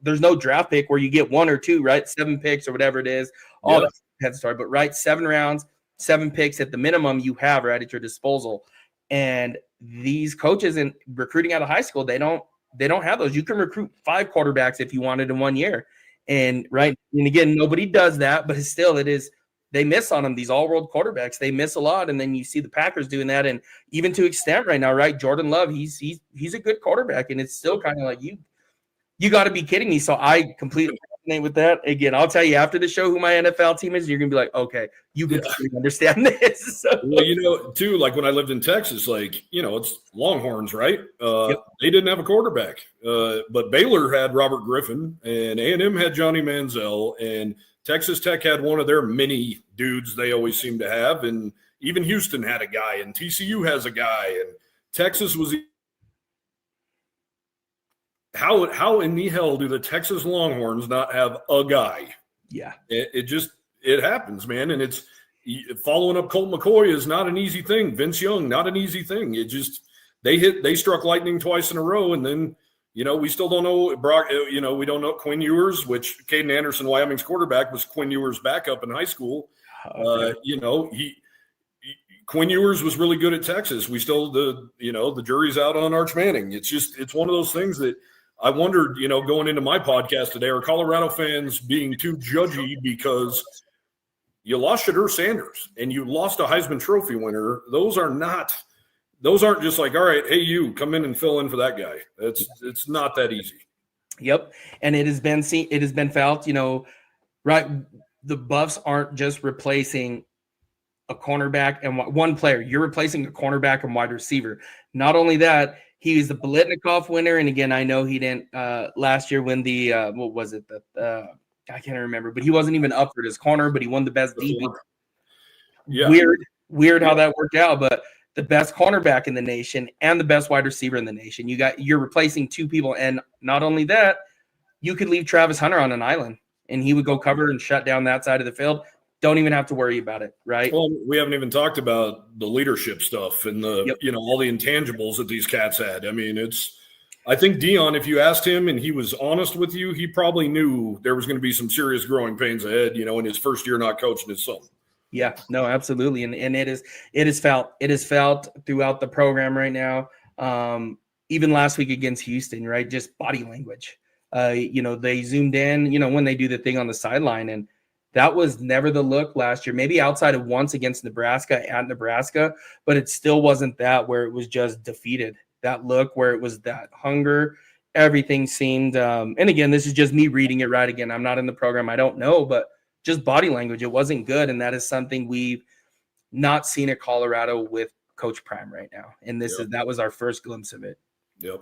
There's no draft pick where you get 1 or 2, right? 7 picks or whatever it is. All that head start, but right, 7 rounds, 7 picks at the minimum you have right at your disposal. And these coaches in recruiting out of high school, they don't have those. You can recruit 5 quarterbacks if you wanted in 1 year. And right, and again, nobody does that, but still, it is they miss on them. These all-world quarterbacks, they miss a lot, and then you see the Packers doing that, and even to extent right now, right? Jordan Love, he's a good quarterback, and it's still kind of like you got to be kidding me. So I completely resonate with that. Again, I'll tell you after the show who my NFL team is. You're gonna be like, okay, you completely understand this. So. Well, too, like when I lived in Texas, like it's Longhorns, right? They didn't have a quarterback, but Baylor had Robert Griffin, and A&M had Johnny Manziel, and Texas Tech had one of their many dudes they always seem to have, and even Houston had a guy, and TCU has a guy, and Texas was. How in the hell do the Texas Longhorns not have a guy? Yeah, it happens, man, and it's following up Colt McCoy is not an easy thing. Vince Young, not an easy thing. They struck lightning twice in a row, and then we still don't know Brock. We don't know Quinn Ewers, which Caden Anderson, Wyoming's quarterback, was Quinn Ewers' backup in high school. Quinn Ewers was really good at Texas. We still the jury's out on Arch Manning. It's one of those things that I wondered, going into my podcast today, are Colorado fans being too judgy because you lost Shedeur Sanders and you lost a Heisman Trophy winner? Those aren't just like, all right, hey, you come in and fill in for that guy. It's not that easy. Yep. And it has been felt, right. The Buffs aren't just replacing a cornerback and one player. You're replacing a cornerback and wide receiver. Not only that, he was the Biletnikoff winner. And again, I know he didn't last year win the what was it? I can't remember, but he wasn't even up for his corner, but he won the best defense. Yeah. Weird how that worked out, but the best cornerback in the nation and the best wide receiver in the nation. You're replacing two people. And not only that, you could leave Travis Hunter on an island and he would go cover and shut down that side of the field. Don't even have to worry about it, right? Well, we haven't even talked about the leadership stuff and all the intangibles that these cats had. I mean, I think Dion, if you asked him and he was honest with you, he probably knew there was going to be some serious growing pains ahead, in his first year not coaching his son. Yeah, no, absolutely. And it is felt throughout the program right now. Even last week against Houston, right? Just body language. They zoomed in, when they do the thing on the sideline, and that was never the look last year, maybe outside of once against Nebraska at Nebraska, but it still wasn't that where it was just defeated. That look where it was that hunger, everything seemed, and again, this is just me reading it right again. I'm not in the program. I don't know, but just body language, it wasn't good. And that is something we've not seen at Colorado with Coach Prime right now. And that was our first glimpse of it. Yep.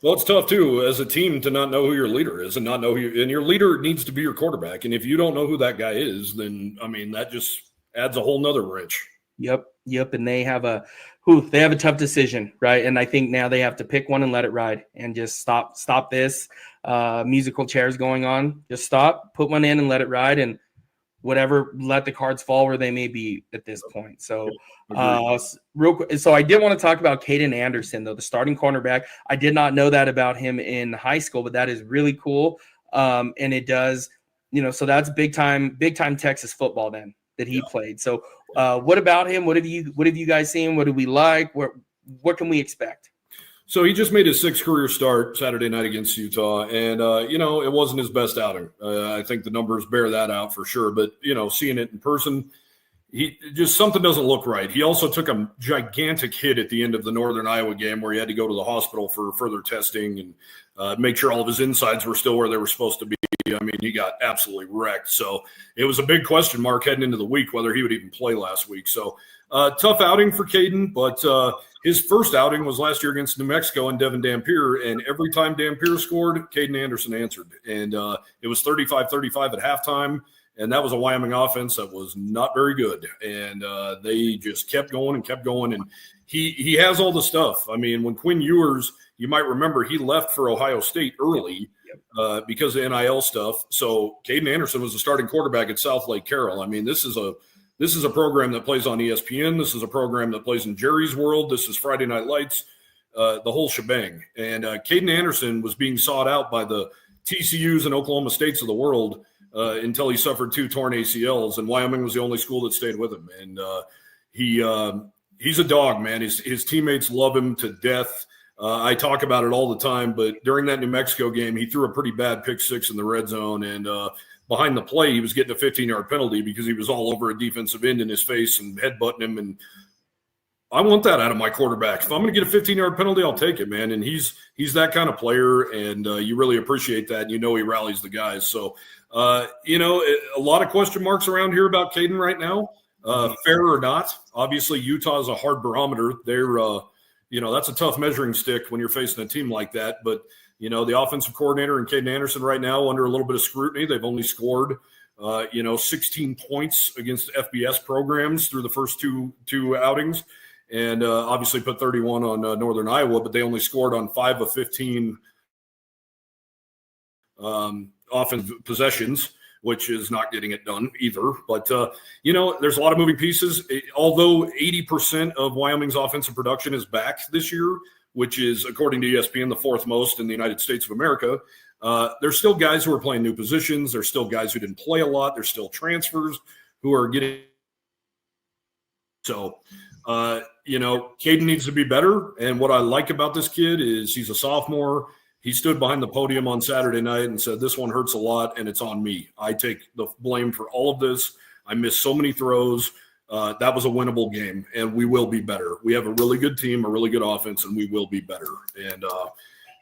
Well, it's tough too as a team to not know who your leader is and not know and your leader needs to be your quarterback. And if you don't know who that guy is, then that just adds a whole nother wrench. Yep. And they have a tough decision, right? And I think now they have to pick one and let it ride and just stop this musical chairs going on. Just stop, put one in and let it ride, and whatever, let the cards fall where they may be at this point. So real quick, so I did want to talk about Caden Anderson, though, the starting cornerback. I did not know that about him in high school, but that is really cool. And it does, so that's big time Texas football then that he played. So what about him? What have you guys seen? What do we like? What can we expect? So he just made his sixth career start Saturday night against Utah, and it wasn't his best outing. I think the numbers bear that out for sure. But seeing it in person, something doesn't look right. He also took a gigantic hit at the end of the Northern Iowa game where he had to go to the hospital for further testing and make sure all of his insides were still where they were supposed to be. I mean, he got absolutely wrecked. So it was a big question mark heading into the week whether he would even play last week. So tough outing for Caden, but his first outing was last year against New Mexico and Devin Dampier, and every time Dampier scored, Caden Anderson answered. And it was 35-35 at halftime, and that was a Wyoming offense that was not very good. And they just kept going, and he has all the stuff. I mean, when Quinn Ewers, you might remember, he left for Ohio State early because of NIL stuff. So Caden Anderson was the starting quarterback at South Lake Carroll. I mean, this is a program that plays on ESPN. This is a program that plays in Jerry's World. This is Friday Night Lights, the whole shebang. And Caden Anderson was being sought out by the TCUs and Oklahoma States of the world until he suffered 2 torn ACLs, and Wyoming was the only school that stayed with him. And he's a dog, man. His teammates love him to death. I talk about it all the time, but during that New Mexico game, he threw a pretty bad pick six in the red zone, and behind the play, he was getting a 15-yard penalty because he was all over a defensive end in his face and headbutting him. And I want that out of my quarterback. If I'm going to get a 15-yard penalty, I'll take it, man. And he's that kind of player, and you really appreciate that. And he rallies the guys. So, a lot of question marks around here about Caden right now, fair or not. Obviously, Utah is a hard barometer. They're, that's a tough measuring stick when you're facing a team like that. But, the offensive coordinator and Caden Anderson right now under a little bit of scrutiny. They've only scored, 16 points against FBS programs through the first two outings. And obviously put 31 on Northern Iowa, but they only scored on 5 of 15 offensive possessions, which is not getting it done either. But, there's a lot of moving pieces. Although 80% of Wyoming's offensive production is back this year, which is, according to ESPN, the fourth most in the United States of America, there's still guys who are playing new positions. There's still guys who didn't play a lot. There's still transfers who are getting – so – Caden needs to be better. And what I like about this kid is he's a sophomore. He stood behind the podium on Saturday night and said, this one hurts a lot, and it's on me. I take the blame for all of this. I missed so many throws. That was a winnable game, and we will be better. We have a really good team, a really good offense, and we will be better. And,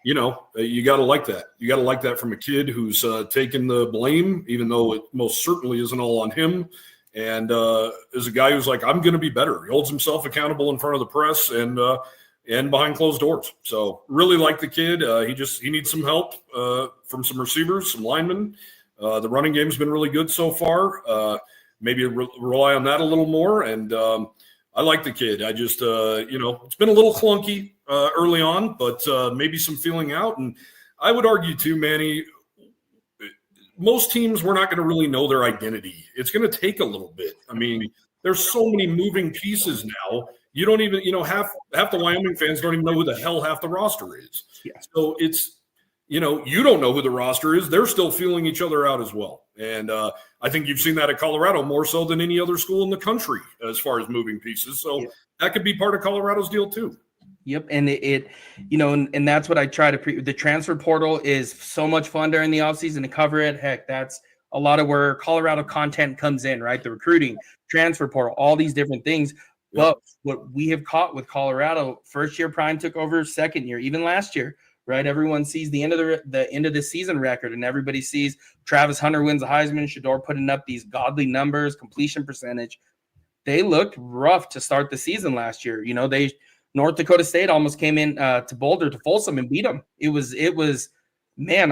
you got to like that. You got to like that from a kid who's taking the blame, even though it most certainly isn't all on him. And is a guy who's like, I'm going to be better. He holds himself accountable in front of the press and behind closed doors. So really like the kid. He needs some help from some receivers, some linemen. The running game's been really good so far. Maybe rely on that a little more. And I like the kid. I just, it's been a little clunky early on, but maybe some feeling out. And I would argue too, Manny, most teams, we're not going to really know their identity. It's going to take a little bit. I mean, there's so many moving pieces now. You don't even, half the Wyoming fans don't even know who the hell half the roster is. Yeah. So it's, you don't know who the roster is. They're still feeling each other out as well. And I think you've seen that at Colorado more so than any other school in the country as far as moving pieces. So that could be part of Colorado's deal too. Yep. And and that's what I try to the transfer portal is so much fun during the offseason to cover it. Heck, that's a lot of where Colorado content comes in, right? The recruiting, transfer portal, all these different things. Yep. But what we have caught with Colorado, first year Prime took over, second year, even last year, right? Everyone sees the end of the season record, and everybody sees Travis Hunter wins the Heisman, Shador putting up these godly numbers, completion percentage. They looked rough to start the season last year. North Dakota State almost came in to Boulder to Folsom and beat them. It was man,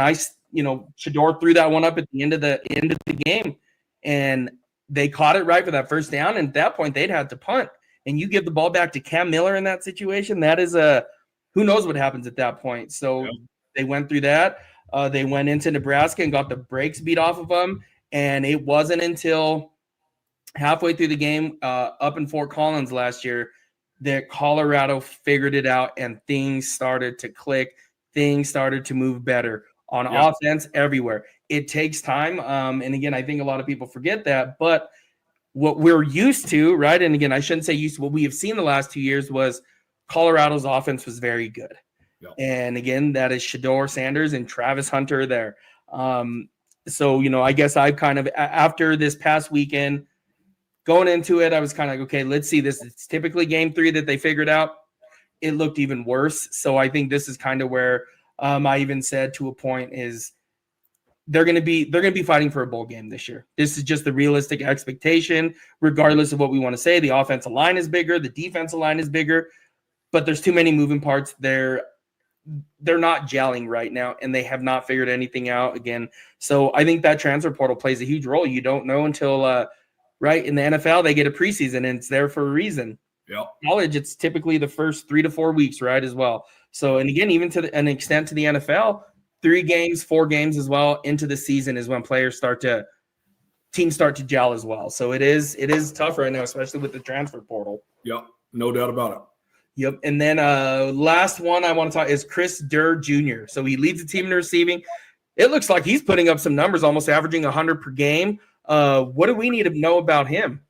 Shador threw that one up at the end of the game, and they caught it right for that first down. And at that point, they'd had to punt. And you give the ball back to Cam Miller in that situation, that is who knows what happens at that point. So They went through that. They went into Nebraska and got the brakes beat off of them. And it wasn't until halfway through the game up in Fort Collins last year that Colorado figured it out and things started to click. Things started to move better on offense everywhere. It takes time. And again, I think a lot of people forget that. But what we're used to, right? And again, I shouldn't say used to, what we have seen the last 2 years was Colorado's offense was very good. Yep. And again, that is Shador Sanders and Travis Hunter there. So, I guess I've kind of, after this past weekend, going into it, I was kind of like, okay, let's see this. It's typically game 3 that they figured out. It looked even worse. So I think this is kind of where I even said to a point is they're going to be fighting for a bowl game this year. This is just the realistic expectation, regardless of what we want to say. The offensive line is bigger. The defensive line is bigger, but there's too many moving parts. They're not gelling right now, and they have not figured anything out again. So I think that transfer portal plays a huge role. You don't know until right in the NFL, they get a preseason, and it's there for a reason. Yep. College, it's typically the first 3 to 4 weeks, right, as well. So, and again, even to an extent to the NFL, 3 games, 4 games as well into the season is when teams start to gel as well. So it is tough right now, especially with the transfer portal. Yep, no doubt about it. Yep. And then last one I want to talk is Chris Durr Jr. So he leads the team in receiving. It looks like he's putting up some numbers, almost averaging 100 per game. What do we need to know about him?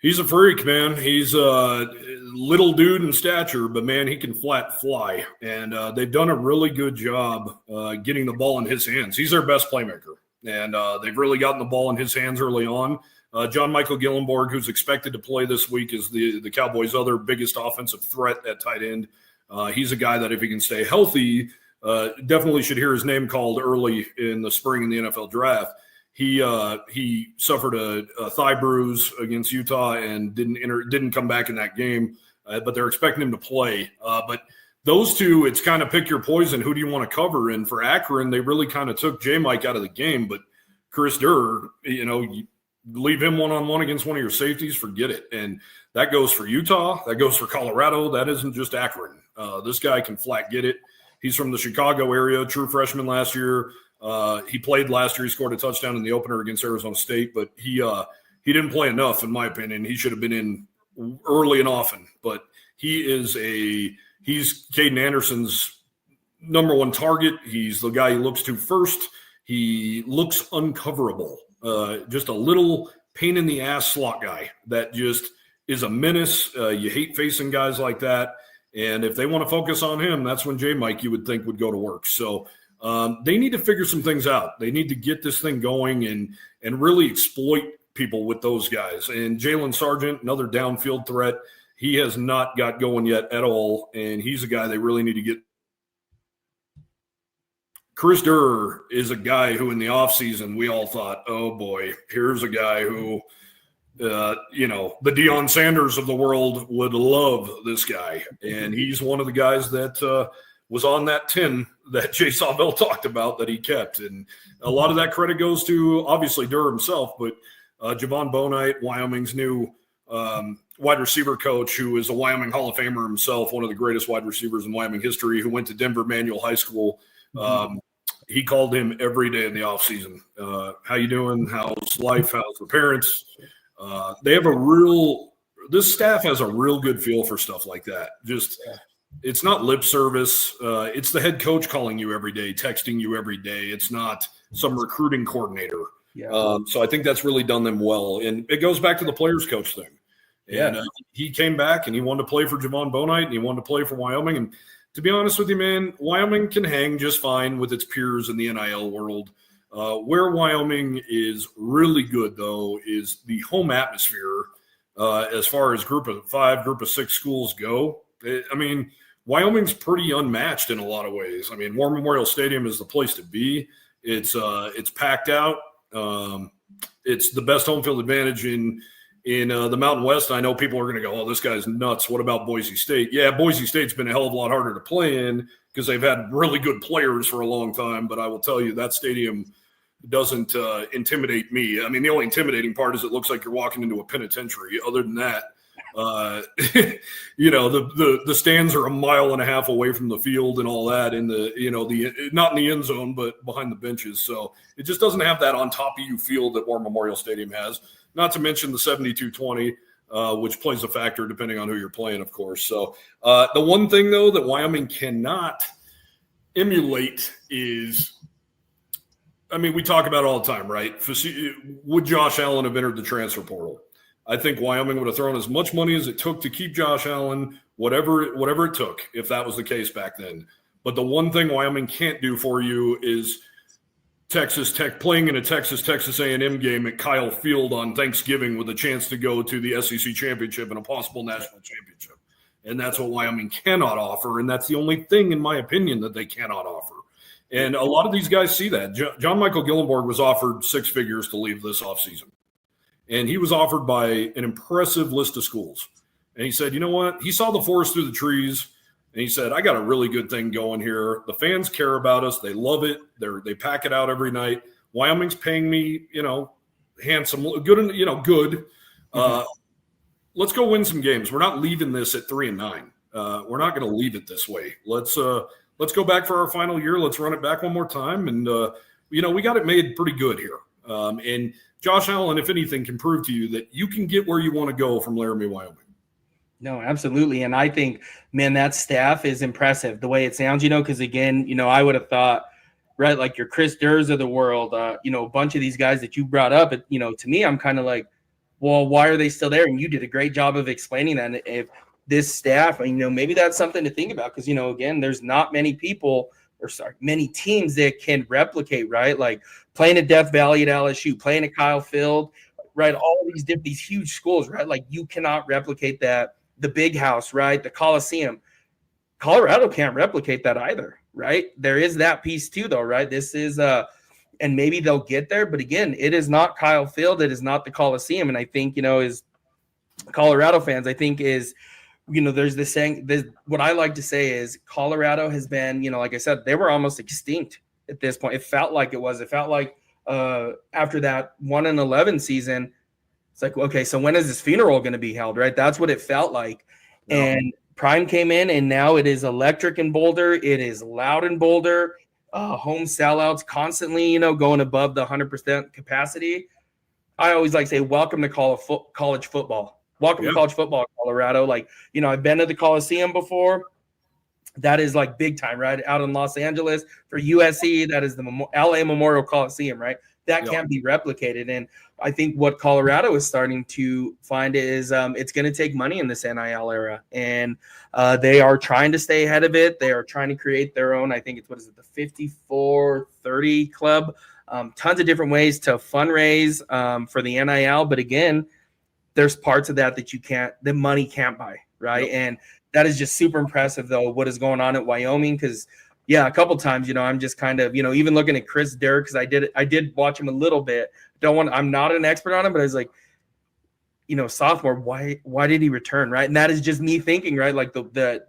He's a freak, man. He's a little dude in stature, but man, he can flat fly. And they've done a really good job getting the ball in his hands. He's their best playmaker, and they've really gotten the ball in his hands early on. John Michael Gillenborg, who's expected to play this week, is the Cowboys' other biggest offensive threat at tight end. He's a guy that if he can stay healthy, definitely should hear his name called early in the spring in the NFL draft. He suffered a thigh bruise against Utah and didn't come back in that game, but they're expecting him to play. But those two, it's kind of pick your poison. Who do you want to cover? And for Akron, they really kind of took J-Mike out of the game. But Chris Durr, you leave him one-on-one against one of your safeties, forget it. And that goes for Utah. That goes for Colorado. That isn't just Akron. This guy can flat get it. He's from the Chicago area, true freshman last year. He played last year. He scored a touchdown in the opener against Arizona State, but he didn't play enough, in my opinion. He should have been in early and often. But he's Caden Anderson's number one target. He's the guy he looks to first. He looks uncoverable. Just a little pain in the ass slot guy that just is a menace. You hate facing guys like that. And if they want to focus on him, that's when J-Mike, you would think, would go to work. So they need to figure some things out. They need to get this thing going and really exploit people with those guys. And Jalen Sargent, another downfield threat, he has not got going yet at all, and he's a guy they really need to get. Chris Durr is a guy who in the offseason we all thought, oh, boy, here's a guy who, the Deion Sanders of the world would love this guy. And he's one of the guys that was on that 10 that Jay Sawville talked about that he kept. And a lot of that credit goes to, obviously, Durr himself, but Javon Bonite, Wyoming's new wide receiver coach, who is a Wyoming Hall of Famer himself, one of the greatest wide receivers in Wyoming history, who went to Denver Manual High School. He called him every day in the offseason. How you doing? How's life? How's the parents? They have this staff has a real good feel for stuff like that. It's not lip service. It's the head coach calling you every day, texting you every day. It's not some recruiting coordinator. Yeah. So I think that's really done them well. And it goes back to the players coach thing. And he came back and he wanted to play for Javon Bonite and he wanted to play for Wyoming. And to be honest with you, man, Wyoming can hang just fine with its peers in the NIL world. Where Wyoming is really good, though, is the home atmosphere as far as group of 5, group of 6 schools go. Wyoming's pretty unmatched in a lot of ways. War Memorial Stadium is the place to be. It's packed out. It's the best home field advantage in the Mountain West. I know people are going to go, oh, this guy's nuts. What about Boise State? Yeah, Boise State's been a hell of a lot harder to play in because they've had really good players for a long time. But I will tell you, that stadium doesn't intimidate me. The only intimidating part is it looks like you're walking into a penitentiary. Other than that, the stands are a mile and a half away from the field and all that in the not in the end zone, but behind the benches. So it just doesn't have that on top of you feel that War Memorial Stadium has. Not to mention the 72-20, which plays a factor depending on who you're playing, of course. So the one thing, though, that Wyoming cannot emulate is, we talk about it all the time, right? Would Josh Allen have entered the transfer portal? I think Wyoming would have thrown as much money as it took to keep Josh Allen, whatever it took, if that was the case back then. But the one thing Wyoming can't do for you is Texas Tech playing in a Texas A&M game at Kyle Field on Thanksgiving with a chance to go to the SEC championship and a possible national championship. And that's what Wyoming cannot offer. And that's the only thing, in my opinion, that they cannot offer. And a lot of these guys see that. John Michael Gillenborg was offered 6 figures to leave this offseason. And he was offered by an impressive list of schools. And he said, you know what? He saw the forest through the trees. And he said, I got a really good thing going here. The fans care about us. They love it. They pack it out every night. Wyoming's paying me, handsome, good, good. Let's go win some games. We're not leaving this at 3-9. We're not going to leave it this way. Let's go back for our final year. Let's run it back one more time. And, we got it made pretty good here. And Josh Allen, if anything, can prove to you that you can get where you want to go from Laramie, Wyoming. No, absolutely. And I think, man, that staff is impressive the way it sounds, because again, I would have thought, right, like your Chris Durrs of the world, a bunch of these guys that you brought up, to me, I'm kind of like, well, why are they still there? And you did a great job of explaining that. And if this staff, maybe that's something to think about because, again, there's not many many teams that can replicate, right? Like playing at Death Valley at LSU, playing at Kyle Field, right? All these huge schools, right? Like you cannot replicate that. The Big House, right? The Coliseum. Colorado can't replicate that either, right? There is that piece too, though, right? This is and maybe they'll get there, but again, it is not Kyle Field, it is not the Coliseum, and I think is Colorado fans. I think is there's this saying. What I like to say is Colorado has been, like I said, they were almost extinct at this point. It felt like it was. It felt like after that 1-11 season, it's like, okay, so when is this funeral going to be held, right? That's what it felt like, and Prime came in, and now it is electric in Boulder. It is loud in Boulder. Home sellouts constantly, going above the 100% capacity. I always like to say, welcome to college football. Welcome to college football, Colorado. Like, I've been to the Coliseum before. That is like big time, right? Out in Los Angeles for USC. That is the LA Memorial Coliseum, right? That can't be replicated. And I think what Colorado is starting to find is it's going to take money in this NIL era. And they are trying to stay ahead of it. They are trying to create their own, I think it's, the 54-30 club. Tons of different ways to fundraise for the NIL. But again, there's parts of that the money can't buy, right? And that is just super impressive, though, what is going on at Wyoming. Because, a couple times, I'm just kind of, even looking at Chris Derrick, because I did watch him a little bit. I'm not an expert on him, but I was like, sophomore, why did he return, right? And that is just me thinking, right? Like the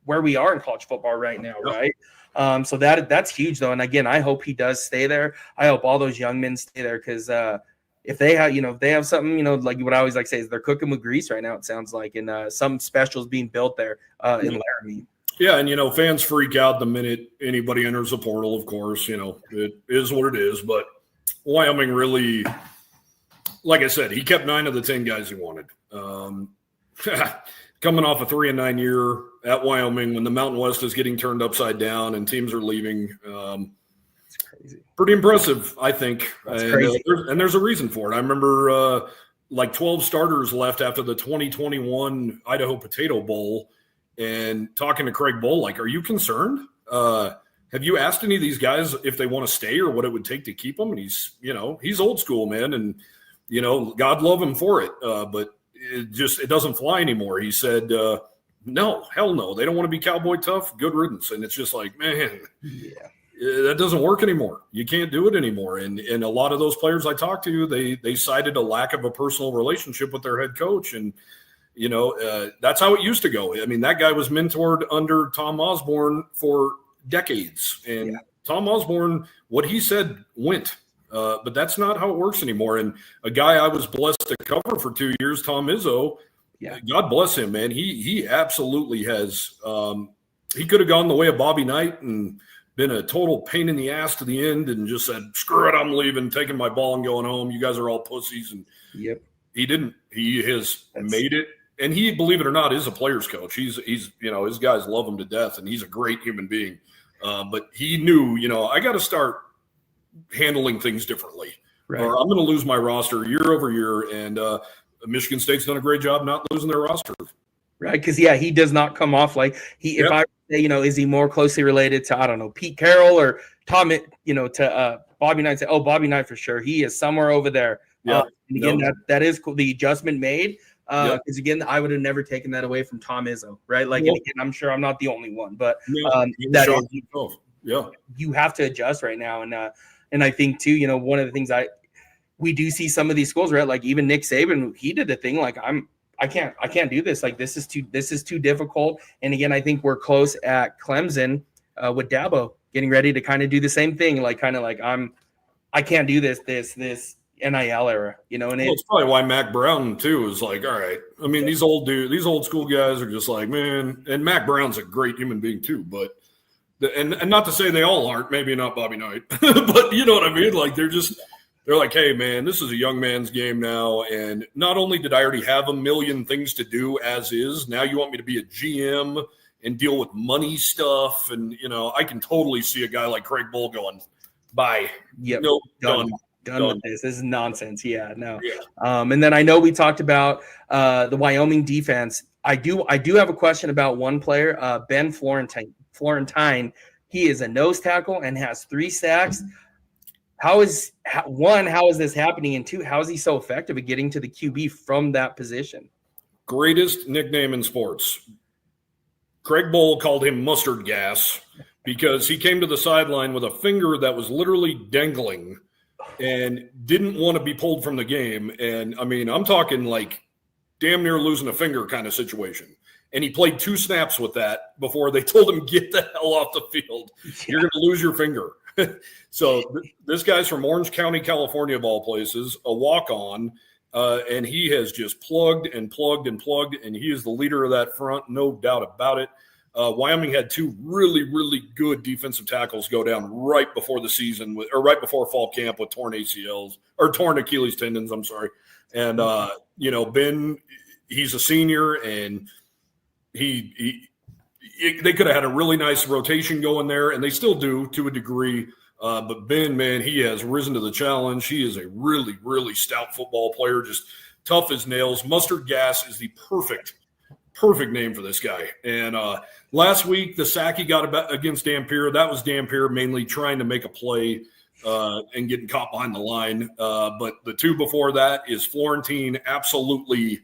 where we are in college football right now, right? So that's huge, though. And again, I hope he does stay there. I hope all those young men stay there because if they have something, like what I always like to say is they're cooking with grease right now. It sounds like, and some specials being built there in Laramie. Yeah, and fans freak out the minute anybody enters the portal. Of course, it is what it is. But Wyoming really, like I said, he kept 9 of the 10 guys he wanted. Coming off a 3-9 year at Wyoming, when the Mountain West is getting turned upside down and teams are leaving, it's crazy. Pretty impressive, I think. That's crazy. And there's a reason for it. I remember 12 starters left after the 2021 Idaho Potato Bowl. And talking to Craig Bull, like, are you concerned? Have you asked any of these guys if they want to stay or what it would take to keep them? And he's old school, man. And, God love him for it. But it doesn't fly anymore. He said, no, hell no. They don't want to be cowboy tough. Good riddance. And it's just like, man, that doesn't work anymore. You can't do it anymore. And a lot of those players I talked to, they cited a lack of a personal relationship with their head coach. And, that's how it used to go. I mean, that guy was mentored under Tom Osborne for decades. And Tom Osborne, what he said went. But that's not how it works anymore. And a guy I was blessed to cover for 2 years, Tom Izzo, God bless him, man. He absolutely has he could have gone the way of Bobby Knight and been a total pain in the ass to the end and just said, screw it, I'm leaving, taking my ball and going home. You guys are all pussies. And he didn't. He has made it. And he, believe it or not, is a player's coach. He's his guys love him to death, and he's a great human being. But he knew, I got to start handling things differently, or I'm going to lose my roster year over year. And Michigan State's done a great job not losing their roster. Right, because he does not come off like he. If I say, is he more closely related to, I don't know, Pete Carroll or Tom, to Bobby Knight? Say, Bobby Knight for sure. He is somewhere over there. And again, that is cool. The adjustment made. Because again, I would have never taken that away from Tom Izzo, right? Like, and again, I'm sure I'm not the only one, but that is, you have to adjust right now, and I think too, one of the things we do see some of these schools, right? Like even Nick Saban, he did the thing like I can't do this. Like this is too difficult. And again, I think we're close at Clemson with Dabo getting ready to kind of do the same thing, like I can't do this NIL era, and it's probably why Mac Brown too is like, all right. I mean, these old school guys are just like, man. And Mac Brown's a great human being too, but and not to say they all aren't. Maybe not Bobby Knight, but you know what I mean. Like they're like, hey man, this is a young man's game now, and not only did I already have a million things to do as is, now you want me to be a GM and deal with money stuff, and I can totally see a guy like Craig Bull going, bye, yep, no, done. done with this. This is nonsense. Yeah, no. Yeah. And then I know we talked about the Wyoming defense. I do have a question about one player, Ben Florentine. He is a nose tackle and has 3 sacks. How is this happening? And 2, how is he so effective at getting to the QB from that position? Greatest nickname in sports. Craig Bowl called him mustard gas because he came to the sideline with a finger that was literally dangling and didn't want to be pulled from the game. And I mean, I'm talking like damn near losing a finger kind of situation. And he played 2 snaps with that before they told him, get the hell off the field. You're going to lose your finger. So this guy's from Orange County, California, of all places, a walk-on. And he has just plugged, and he is the leader of that front, no doubt about it. Wyoming had 2 really, really good defensive tackles go down right before the season, or right before fall camp with torn ACLs, or torn Achilles tendons, I'm sorry. And, Ben, he's a senior, and they could have had a really nice rotation going there, and they still do to a degree. But Ben, man, he has risen to the challenge. He is a really, really stout football player, just tough as nails. Mustard gas is the perfect name for this guy. And last week, the sack he got against Dampier, that was Dampier mainly trying to make a play and getting caught behind the line. But the 2 before that is Florentine absolutely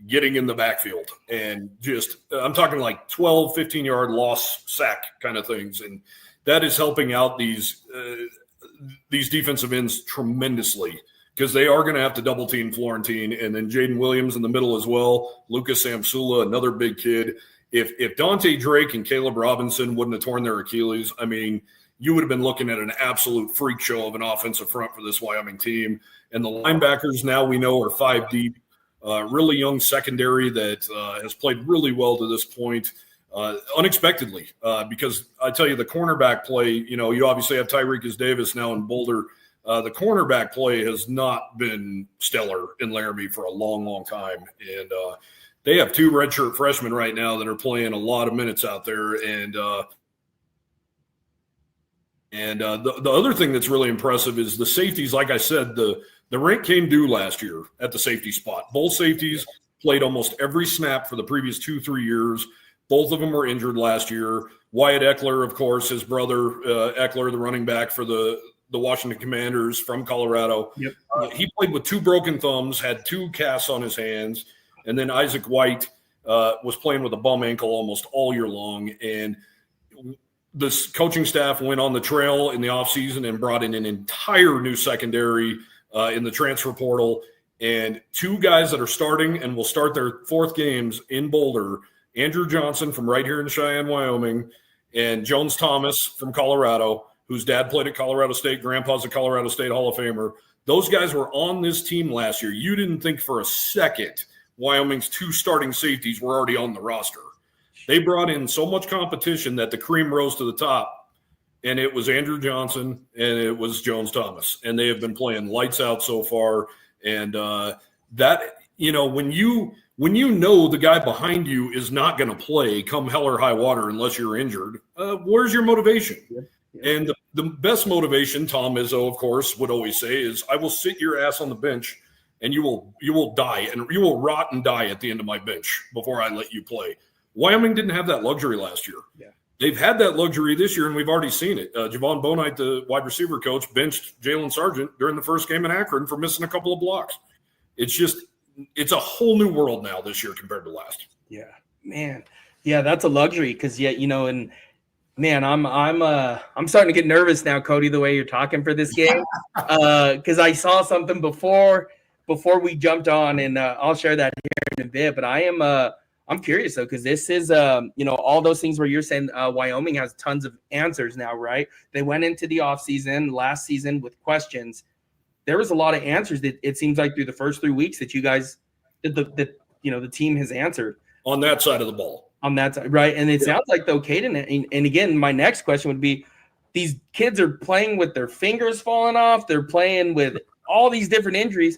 getting in the backfield. And just, I'm talking like 12, 15-yard loss sack kind of things. And that is helping out these defensive ends tremendously, because they are going to have to double team Florentine, and then Jaden Williams in the middle as well. Lucas Samsula, another big kid. If Dante Drake and Caleb Robinson wouldn't have torn their Achilles, I mean, you would have been looking at an absolute freak show of an offensive front for this Wyoming team. And the linebackers now we know are 5 deep. Really young secondary that has played really well to this point. Unexpectedly, because I tell you, the cornerback play, you obviously have Tyreek Davis now in Boulder. The cornerback play has not been stellar in Laramie for a long, long time. And they have 2 redshirt freshmen right now that are playing a lot of minutes out there. And the other thing that's really impressive is the safeties. Like I said, the rank came due last year at the safety spot. Both safeties played almost every snap for the previous 2-3 years. Both of them were injured last year. Wyatt Eckler, of course, his brother Eckler, the running back for the Washington Commanders from Colorado. Yep. He played with 2 broken thumbs, had 2 casts on his hands. And then Isaac White was playing with a bum ankle almost all year long. And this coaching staff went on the trail in the offseason and brought in an entire new secondary in the transfer portal. And 2 guys that are starting and will start their 4th games in Boulder, Andrew Johnson from right here in Cheyenne, Wyoming, and Jones Thomas from Colorado, whose dad played at Colorado State, grandpa's a Colorado State Hall of Famer. Those guys were on this team last year. You didn't think for a second Wyoming's 2 starting safeties were already on the roster. They brought in so much competition that the cream rose to the top, and it was Andrew Johnson and it was Jones Thomas. And they have been playing lights out so far. And when you know the guy behind you is not going to play come hell or high water unless you're injured, where's your motivation? Yeah. And the best motivation, Tom Izzo, of course, would always say is, I will sit your ass on the bench and you will die, and you will rot and die at the end of my bench before I let you play. Wyoming didn't have that luxury last year. Yeah. They've had that luxury this year, and we've already seen it. Javon Bonite, the wide receiver coach, benched Jalen Sargent during the first game in Akron for missing a couple of blocks. It's a whole new world now this year compared to last. Yeah, man. Yeah, that's a luxury because and man, I'm starting to get nervous now, Cody, the way you're talking for this game. Because I saw something before we jumped on, and I'll share that here in a bit. But I'm curious though, because this is all those things where you're saying Wyoming has tons of answers now, right? They went into the offseason last season with questions. There was a lot of answers that it seems like through the first 3 weeks that you guys, the team has answered on that side of the ball. On that side, right? And it sounds like though, Caden, and again, my next question would be: these kids are playing with their fingers falling off. They're playing with all these different injuries.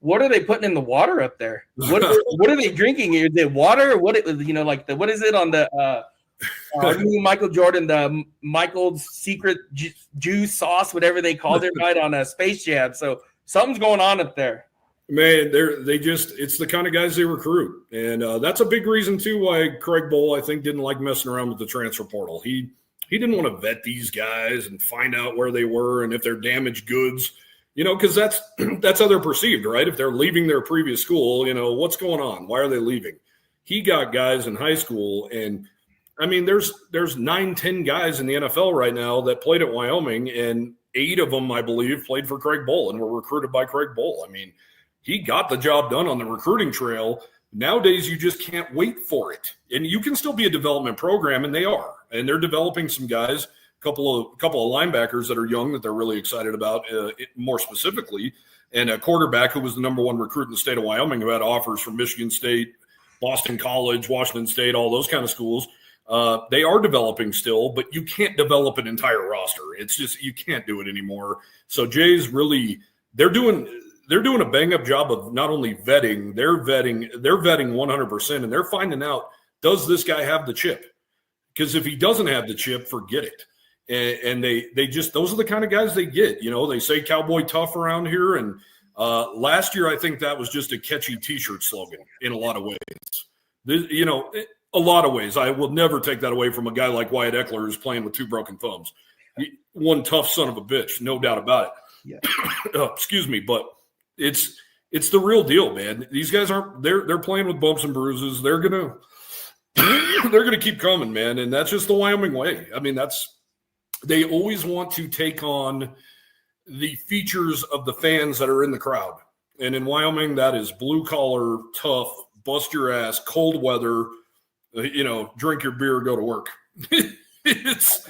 What are they putting in the water up there? What are they drinking? Is it water? Or what is it on the I mean, Michael Jordan, the Michael's secret juice sauce, whatever they called it, right, on a Space Jam. So something's going on up there. Man, it's the kind of guys they recruit. And that's a big reason, too, why Craig Bowl, I think, didn't like messing around with the transfer portal. He didn't want to vet these guys and find out where they were and if they're damaged goods, because that's how they're perceived, right? If they're leaving their previous school, what's going on? Why are they leaving? He got guys in high school, and I mean, there's 9-10 guys in the NFL right now that played at Wyoming, and 8 of them, I believe, played for Craig Bowl and were recruited by Craig Bowl. I mean, he got the job done on the recruiting trail. Nowadays, you just can't wait for it. And you can still be a development program, and they are. And they're developing some guys, a couple of linebackers that are young that they're really excited about, more specifically, and a quarterback who was the number 1 recruit in the state of Wyoming who had offers from Michigan State, Boston College, Washington State, all those kind of schools. They are developing still, but you can't develop an entire roster. It's just you can't do it anymore. So Jay's really they're doing a bang-up job of not only vetting, they're vetting 100%, and they're finding out, does this guy have the chip? Because if he doesn't have the chip, forget it. And they just, those are the kind of guys they get. They say Cowboy Tough around here, and last year I think that was just a catchy T-shirt slogan in a lot of ways. A lot of ways. I will never take that away from a guy like Wyatt Eckler who's playing with 2 broken thumbs. One tough son of a bitch, no doubt about it. Yeah. Excuse me, but it's the real deal, man. These guys they're playing with bumps and bruises. They're gonna keep coming, man, and that's just the Wyoming way. I mean, they always want to take on the features of the fans that are in the crowd, and in Wyoming, that is blue collar, tough, bust your ass, cold weather. Drink your beer, go to work. That's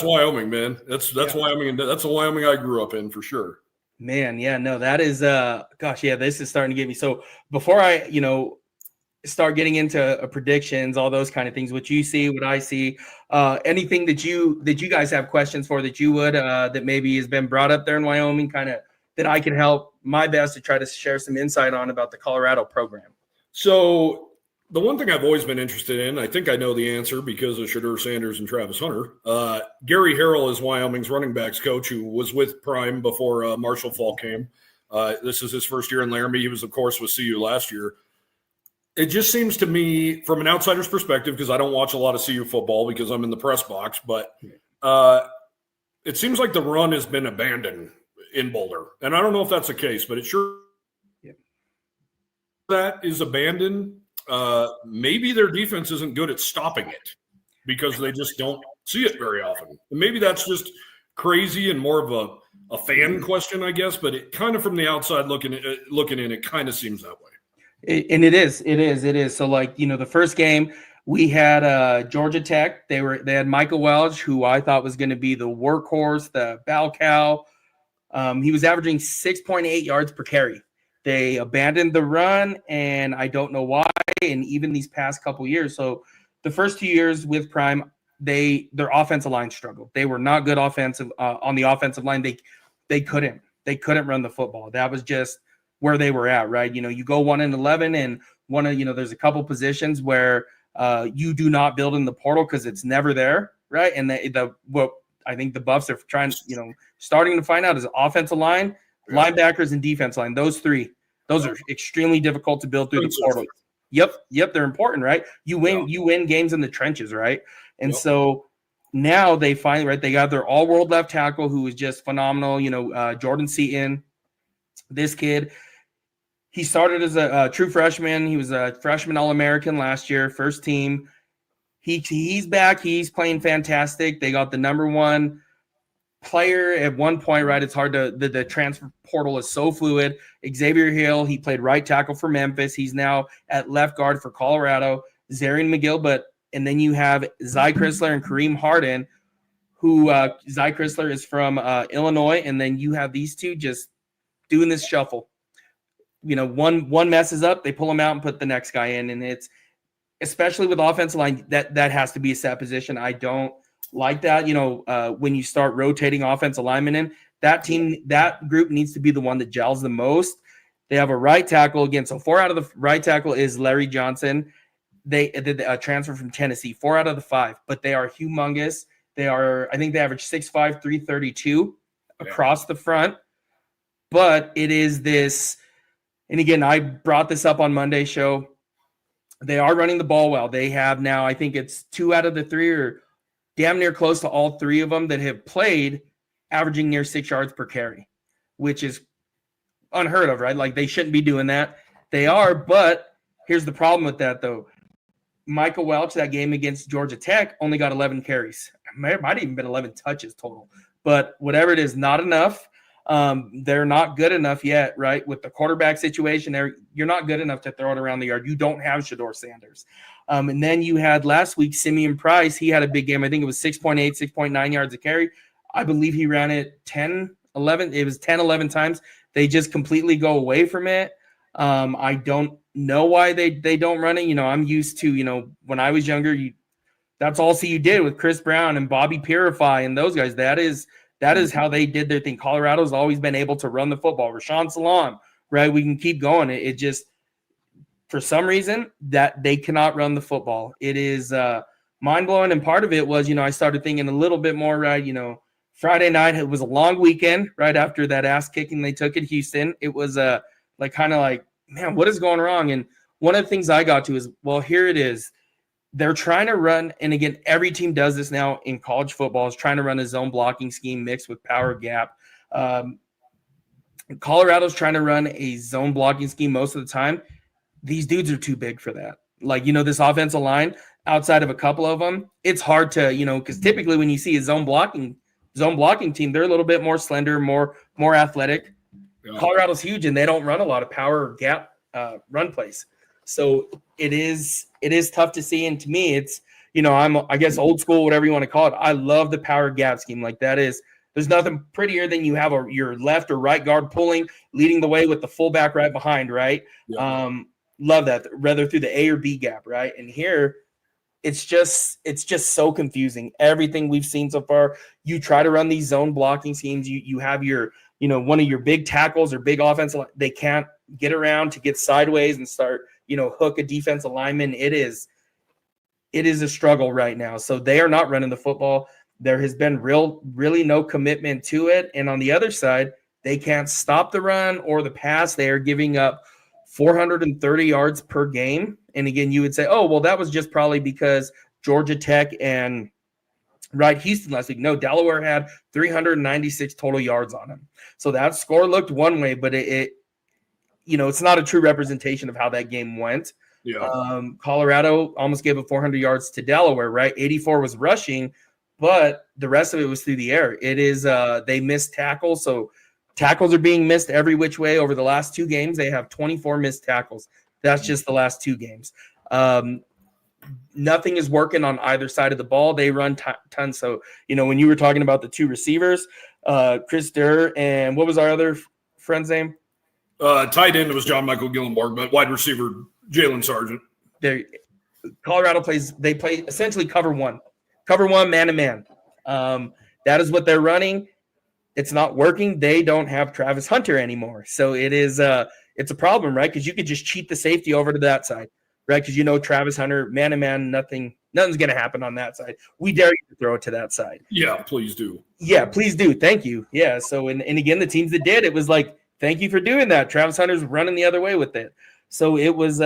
Wyoming, man. That's Wyoming, and that's the Wyoming I grew up in for sure. Man, yeah, no, that is this is starting to get me. So before I, start getting into predictions, all those kind of things, what you see, what I see, anything that you guys have questions for that you would that maybe has been brought up there in Wyoming, kind of that I can help my best to try to share some insight on about the Colorado program. So the one thing I've always been interested in, I think I know the answer because of Shadur Sanders and Travis Hunter. Gary Harrell is Wyoming's running backs coach, who was with Prime before Marshall Falk came. This is his first year in Laramie. He was, of course, with CU last year. It just seems to me, from an outsider's perspective, because I don't watch a lot of CU football because I'm in the press box, but it seems like the run has been abandoned in Boulder. And I don't know if that's the case, but it sure that is abandoned. Maybe their defense isn't good at stopping it because they just don't see it very often. And maybe that's just crazy and more of a fan question, I guess. But it kind of from the outside looking in, it kind of seems that way. And it is. So the first game we had Georgia Tech. They had Michael Welch, who I thought was going to be the workhorse, the bell cow. He was averaging 6.8 yards per carry. They abandoned the run, and I don't know why. And even these past couple years, so the first 2 years with Prime, their offensive line struggled. They were not good offensive on the offensive line. They couldn't run the football. That was just where they were at, right? You go 1-11, and there's a couple positions where you do not build in the portal because it's never there, right? And what I think the Buffs are starting to find out is offensive line, linebackers, and defense line. Those are extremely difficult to build through the portal. Yep, they're important, right? You win games in the trenches, right? And so now they finally, right, they got their all-world left tackle who is just phenomenal. Jordan Seaton, this kid, he started as a true freshman. He was a freshman All-American last year, first team. He's back. He's playing fantastic. They got the number 1 player at one point, right? It's hard to the transfer portal is so fluid. Xavier Hill, he played right tackle for Memphis. He's now at left guard for Colorado. Zarian McGill, and then you have Zy Chrysler and Kareem Harden, who Zy Chrysler is from Illinois, and then you have these two just doing this shuffle. One messes up, they pull him out and put the next guy in, and it's especially with offensive line that has to be a set position. I don't like that. When you start rotating offensive linemen in, that group needs to be the one that gels the most. They have a right tackle again. So 4 out of the right tackle is Larry Johnson. They did a transfer from Tennessee, 4 out of the 5, but they are humongous. I think they average 6'5", 332 across the front. But it is this, and again, I brought this up on Monday's show. They are running the ball well. They have now, I think it's 2 out of the 3, or damn near close to all 3 of them that have played, averaging near 6 yards per carry, which is unheard of, right? Like, they shouldn't be doing that. They are, but here's the problem with that, though. Michael Welch, that game against Georgia Tech, only got 11 carries. It might have even been 11 touches total. But whatever it is, not enough. They're not good enough yet, right? With the quarterback situation, you're not good enough to throw it around the yard. You don't have Shedeur Sanders. And then you had last week, Simeon Price. He had a big game. I think it was 6.8, 6.9 yards a carry. I believe he ran it 10, 11. It was 10, 11 times. They just completely go away from it. I don't know why they don't run it. I'm used to, when I was younger, that's all you did with Chris Brown and Bobby Purify and those guys. That is how they did their thing. Colorado's always been able to run the football. Rashawn Salam, right? We can keep going. It just, for some reason, that they cannot run the football. It is mind-blowing, and part of it was, I started thinking a little bit more, right? Friday night, it was a long weekend right after that ass-kicking they took at Houston. It was man, what is going wrong? And one of the things I got to is, well, here it is. They're trying to run, and again, every team does this now in college football, is trying to run a zone blocking scheme mixed with power gap. Colorado's trying to run a zone blocking scheme most of the time. These dudes are too big for that. Like, this offensive line, outside of a couple of them, it's hard to, because typically when you see a zone blocking team, they're a little bit more slender, more athletic. Yeah. Colorado's huge, and they don't run a lot of power gap run plays. So it is tough to see. And to me, it's, I'm, I guess, old school, whatever you want to call it. I love the power gap scheme. Like, there's nothing prettier than you have your left or right guard pulling, leading the way with the fullback right behind, right? Yeah. Love that, rather through the A or B gap, right? And here, it's just so confusing. Everything we've seen so far, you try to run these zone blocking schemes, you have your, one of your big tackles or big offensive, they can't get around to get sideways and start, hook a defensive lineman. It is a struggle right now. So they are not running the football. There has been really no commitment to it. And on the other side, they can't stop the run or the pass. They are giving up 430 yards per game. And again, you would say, oh, well, that was just probably because Georgia Tech and Houston last week. No, Delaware had 396 total yards on them. So that score looked one way, but it's not a true representation of how that game went. Yeah. Colorado almost gave up 400 yards to Delaware, right? 84 was rushing, but the rest of it was through the air. It is they missed tackles, so tackles are being missed every which way. Over the last 2 games, they have 24 missed tackles. That's just the last 2 games. Nothing is working on either side of the ball. They run tons. So, when you were talking about the 2 receivers, Chris Durr, and what was our other friend's name? Tight end was John Michael Gillenborg, but wide receiver Jalen Sargent. Colorado they play essentially cover one man to man. That is what they're running. It's not working. They don't have Travis Hunter anymore. So it's a problem, right? Because you could just cheat the safety over to that side, right? Because Travis Hunter, man to man, nothing's going to happen on that side. We dare you to throw it to that side. Yeah, please do. Yeah, please do. Thank you. Yeah. So, and again, the teams that did, it was like, thank you for doing that. Travis Hunter's running the other way with it. So it was,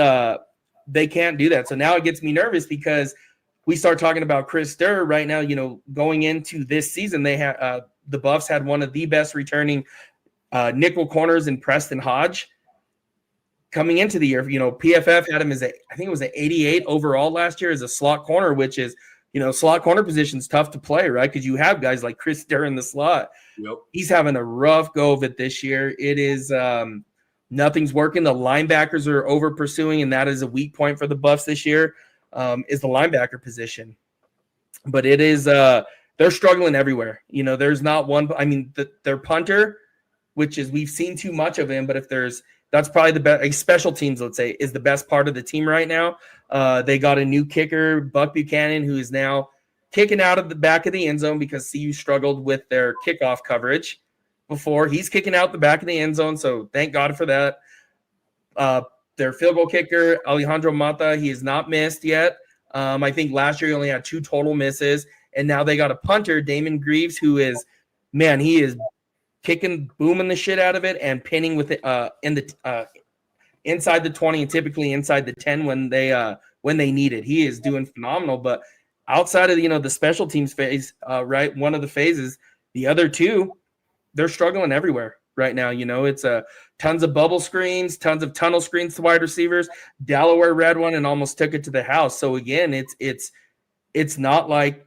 they can't do that. So now it gets me nervous because we start talking about Chris Durr right now, going into this season, they had, the Buffs had one of the best returning nickel corners in Preston Hodge coming into the year. PFF had him as I think it was an 88 overall last year as a slot corner, which is, slot corner position is tough to play, right? Because you have guys like Chris Durr in the slot. Yep. He's having a rough go of it this year. It is nothing's working. The linebackers are over pursuing, and that is a weak point for the Buffs this year, is the linebacker position. But it is they're struggling everywhere. There's not one. I mean, their punter, which is we've seen too much of him. But that's probably the best. Special teams, let's say, is the best part of the team right now. They got a new kicker, Buck Buchanan, who is now kicking out of the back of the end zone because CU struggled with their kickoff coverage before. He's kicking out the back of the end zone, so thank God for that. their field goal kicker, Alejandro Mata, he has not missed yet. I think last year he only had 2 total misses, and now they got a punter, Damon Greaves, who is, man, he is kicking, booming the shit out of it and pinning with it in the inside the 20 and typically inside the 10 when they need it. He is doing phenomenal. But outside of the special teams phase, right, one of the phases, the other 2, they're struggling everywhere right now. It's tons of bubble screens, tons of tunnel screens to wide receivers. Delaware read one and almost took it to the house. So again, it's not like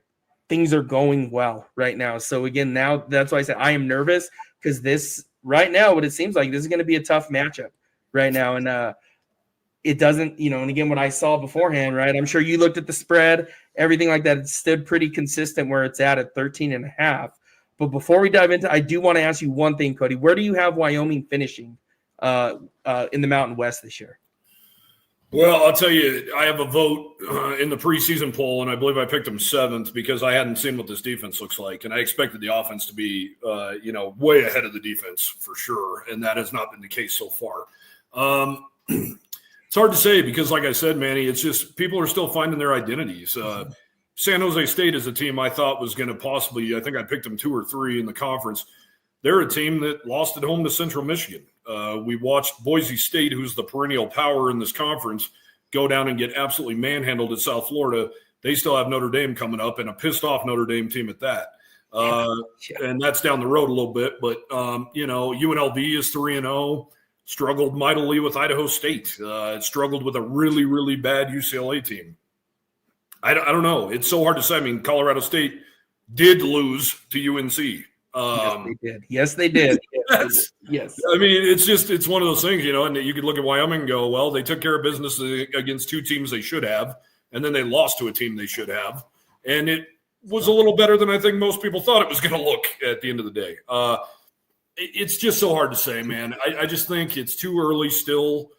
things are going well right now. So again, now that's why I said I am nervous, because this right now, what it seems like, this is going to be a tough matchup right now. And it doesn't, and again, what I saw beforehand, right, I'm sure you looked at the spread, everything like that. It stood pretty consistent where it's at 13.5. But before we dive into, I do want to ask you one thing, Cody. Where do you have Wyoming finishing in the Mountain West this year? Well, I'll tell you, I have a vote in the preseason poll, and I believe I picked them 7th because I hadn't seen what this defense looks like, and I expected the offense to be, way ahead of the defense for sure, and that has not been the case so far. It's hard to say because, like I said, Manny, it's just people are still finding their identities. San Jose State is a team I thought was going to possibly – I think I picked them 2 or 3 in the conference. They're a team that lost at home to Central Michigan. We watched Boise State, who's the perennial power in this conference, go down and get absolutely manhandled at South Florida. They still have Notre Dame coming up, and a pissed-off Notre Dame team at that. And that's down the road a little bit. But, UNLV is 3-0, struggled mightily with Idaho State. It struggled with a really, really bad UCLA team. I don't know. It's so hard to say. I mean, Colorado State did lose to UNC. Yes, they did. Yes. I mean, it's one of those things, and you could look at Wyoming and go, well, they took care of business against 2 teams they should have, and then they lost to a team they should have. And it was a little better than I think most people thought it was going to look at the end of the day. It's just so hard to say, man. I just think it's too early still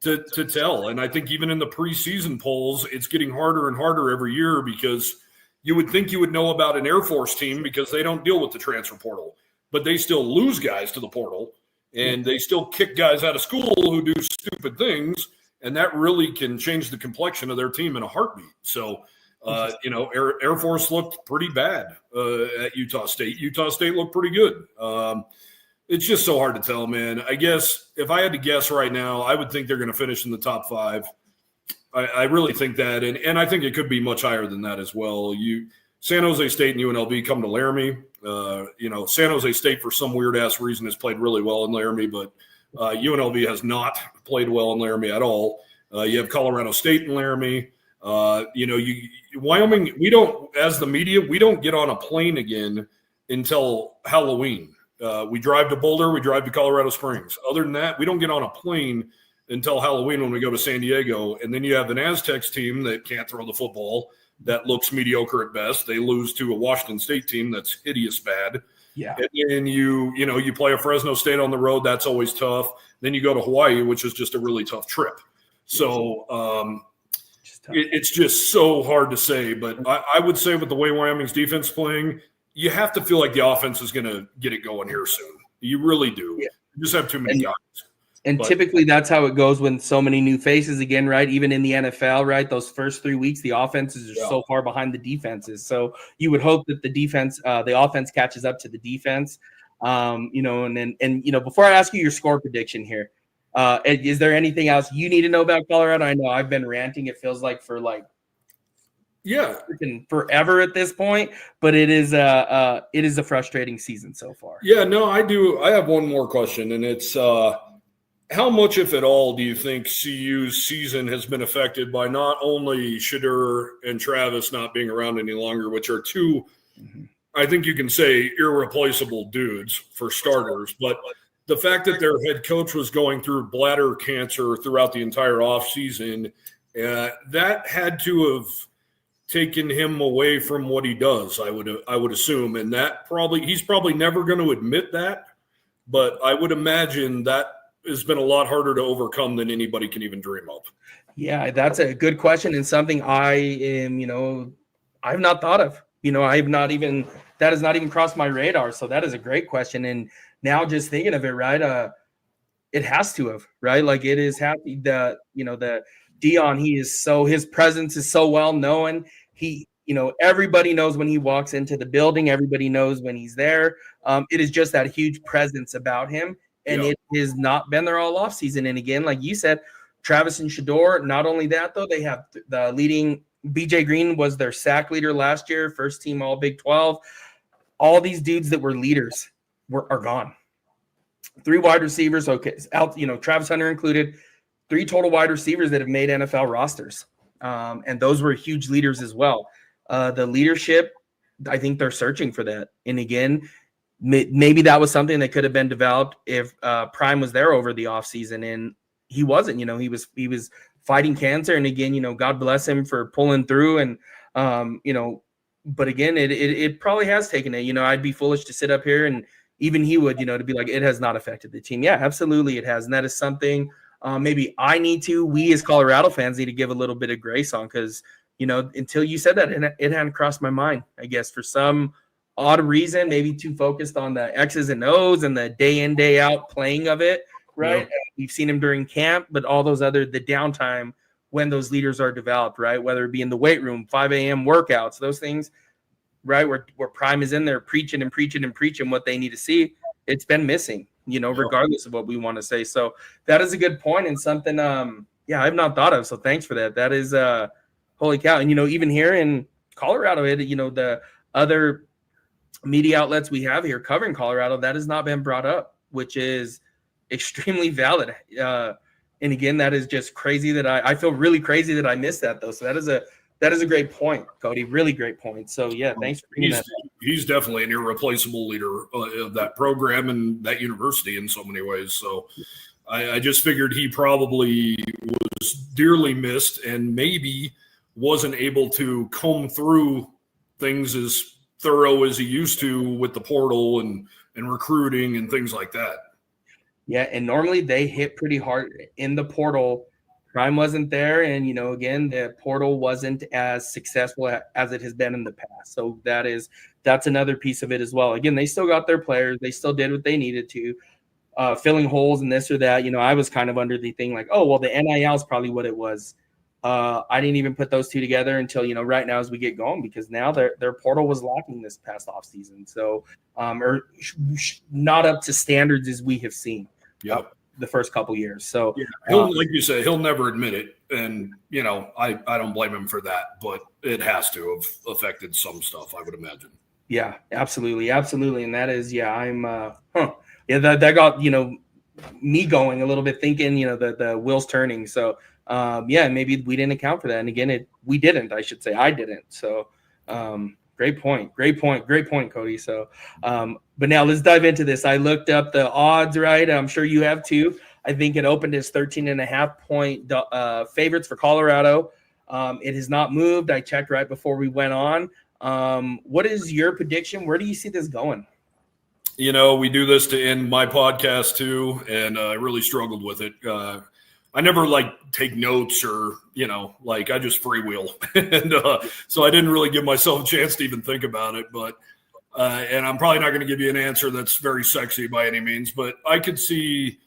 to tell. And I think even in the preseason polls, it's getting harder and harder every year because you would think you would know about an Air Force team because they don't deal with the transfer portal, but they still lose guys to the portal and they still kick guys out of school who do stupid things. And that really can change the complexion of their team in a heartbeat. So, Air Force looked pretty bad at Utah State. Utah State looked pretty good. It's just so hard to tell, man. I guess if I had to guess right now, I would think they're going to finish in the top 5. I really think that, and I think it could be much higher than that as well. San Jose State and UNLV come to Laramie. San Jose State, for some weird-ass reason, has played really well in Laramie, but UNLV has not played well in Laramie at all. You have Colorado State in Laramie. Wyoming, we don't, as the media, we don't get on a plane again until Halloween. We drive to Boulder, we drive to Colorado Springs. Other than that, we don't get on a plane until Halloween when we go to San Diego. And then you have an Aztecs team that can't throw the football, that looks mediocre at best. They lose to a Washington State team that's hideous bad. Yeah. And then you play a Fresno State on the road. That's always tough. Then you go to Hawaii, which is just a really tough trip. So it's just so hard to say. But I would say with the way Wyoming's defense is playing, you have to feel like the offense is going to get it going here soon. You really do. Yeah. You just have too many guys. And typically that's how it goes when so many new faces again, right? Even in the NFL, right? Those first 3 weeks, the offenses are so far behind the defenses. So you would hope that the offense catches up to the defense. And before I ask you your score prediction here, is there anything else you need to know about Colorado? I know I've been ranting. It feels like for forever at this point, but it is a frustrating season so far. Yeah, no, I do. I have one more question, and it's how much, if at all, do you think CU's season has been affected by not only Shadur and Travis not being around any longer, which are 2, I think you can say, irreplaceable dudes for starters, but the fact that their head coach was going through bladder cancer throughout the entire offseason, that had to have taken him away from what he does, I would assume, and that he's probably never going to admit that, but I would imagine that has been a lot harder to overcome than anybody can even dream of. Yeah, that's a good question and something I've not thought of. That has not even crossed my radar. So that is a great question. And now just thinking of it, right? It has to have, right? Like it is happy that, the Dion, his presence is so well known. Everybody knows when he walks into the building, everybody knows when he's there. It is just that huge presence about him. And it has not been there all off season. And again, like you said, Travis and Shador, not only that though, they have the leading BJ Green was their sack leader last year, first team all Big 12. All these dudes that were leaders are gone. 3 wide receivers, Travis Hunter included, 3 total wide receivers that have made NFL rosters. And those were huge leaders as well. The leadership, I think they're searching for that. And again, maybe that was something that could have been developed if Prime was there over the offseason, and he wasn't. He was fighting cancer, and again, God bless him for pulling through. And but again, it probably has taken it. I'd be foolish to sit up here, and even he would, to be like, it has not affected the team. Yeah, absolutely it has. And that is something maybe we as Colorado fans need to give a little bit of grace on, because, until you said that, it hadn't crossed my mind, I guess, for some odd reason, maybe too focused on the X's and O's and the day in, day out playing of it, right? Yeah. We've seen him during camp, but all those the downtime when those leaders are developed, right? Whether it be in the weight room, 5 a.m. workouts, those things, right? Where Prime is in there preaching and preaching and preaching what they need to see. It's been missing, regardless of what we want to say. So that is a good point, and something, I've not thought of. So thanks for that. That is, holy cow. And, even here in Colorado, the other media outlets we have here covering Colorado, that has not been brought up, which is extremely valid. And again, that is just crazy that I feel really crazy that I missed that though. So that is a great point, Cody. Really great point. So yeah, thanks for bringing that up. He's definitely an irreplaceable leader of that program and that university in so many ways. So I just figured he probably was dearly missed and maybe wasn't able to comb through things as thorough as he used to with the portal and recruiting and things like that. Yeah, and normally they hit pretty hard in the portal. Prime wasn't there, and again, the portal wasn't as successful as it has been in the past. So that's another piece of it as well. Again, they still got their players, they still did what they needed to, filling holes and this or that. I was kind of under the thing like, oh well, the NIL is probably what it was. I didn't even put those two together until right now as we get going, because now their portal was lacking this past offseason. So or not up to standards as we have seen. Yep. The first couple years. So like you say, he'll never admit it. And, I don't blame him for that, but it has to have affected some stuff, I would imagine. Yeah, absolutely. Absolutely. And that is, I'm, that got, me going a little bit thinking, the wheels turning. So, maybe we didn't account for that. And again, we didn't, I should say. I didn't. So, great point, Cody. So, but now let's dive into this. I looked up the odds, right? I'm sure you have too. I think it opened as 13.5 point favorites for Colorado. It has not moved. I checked right before we went on. What is your prediction? Where do you see this going? We do this to end my podcast too, and I really struggled with it. I never take notes or, I just freewheel. And so I didn't really give myself a chance to even think about it. But, and I'm probably not going to give you an answer that's very sexy by any means, but I could see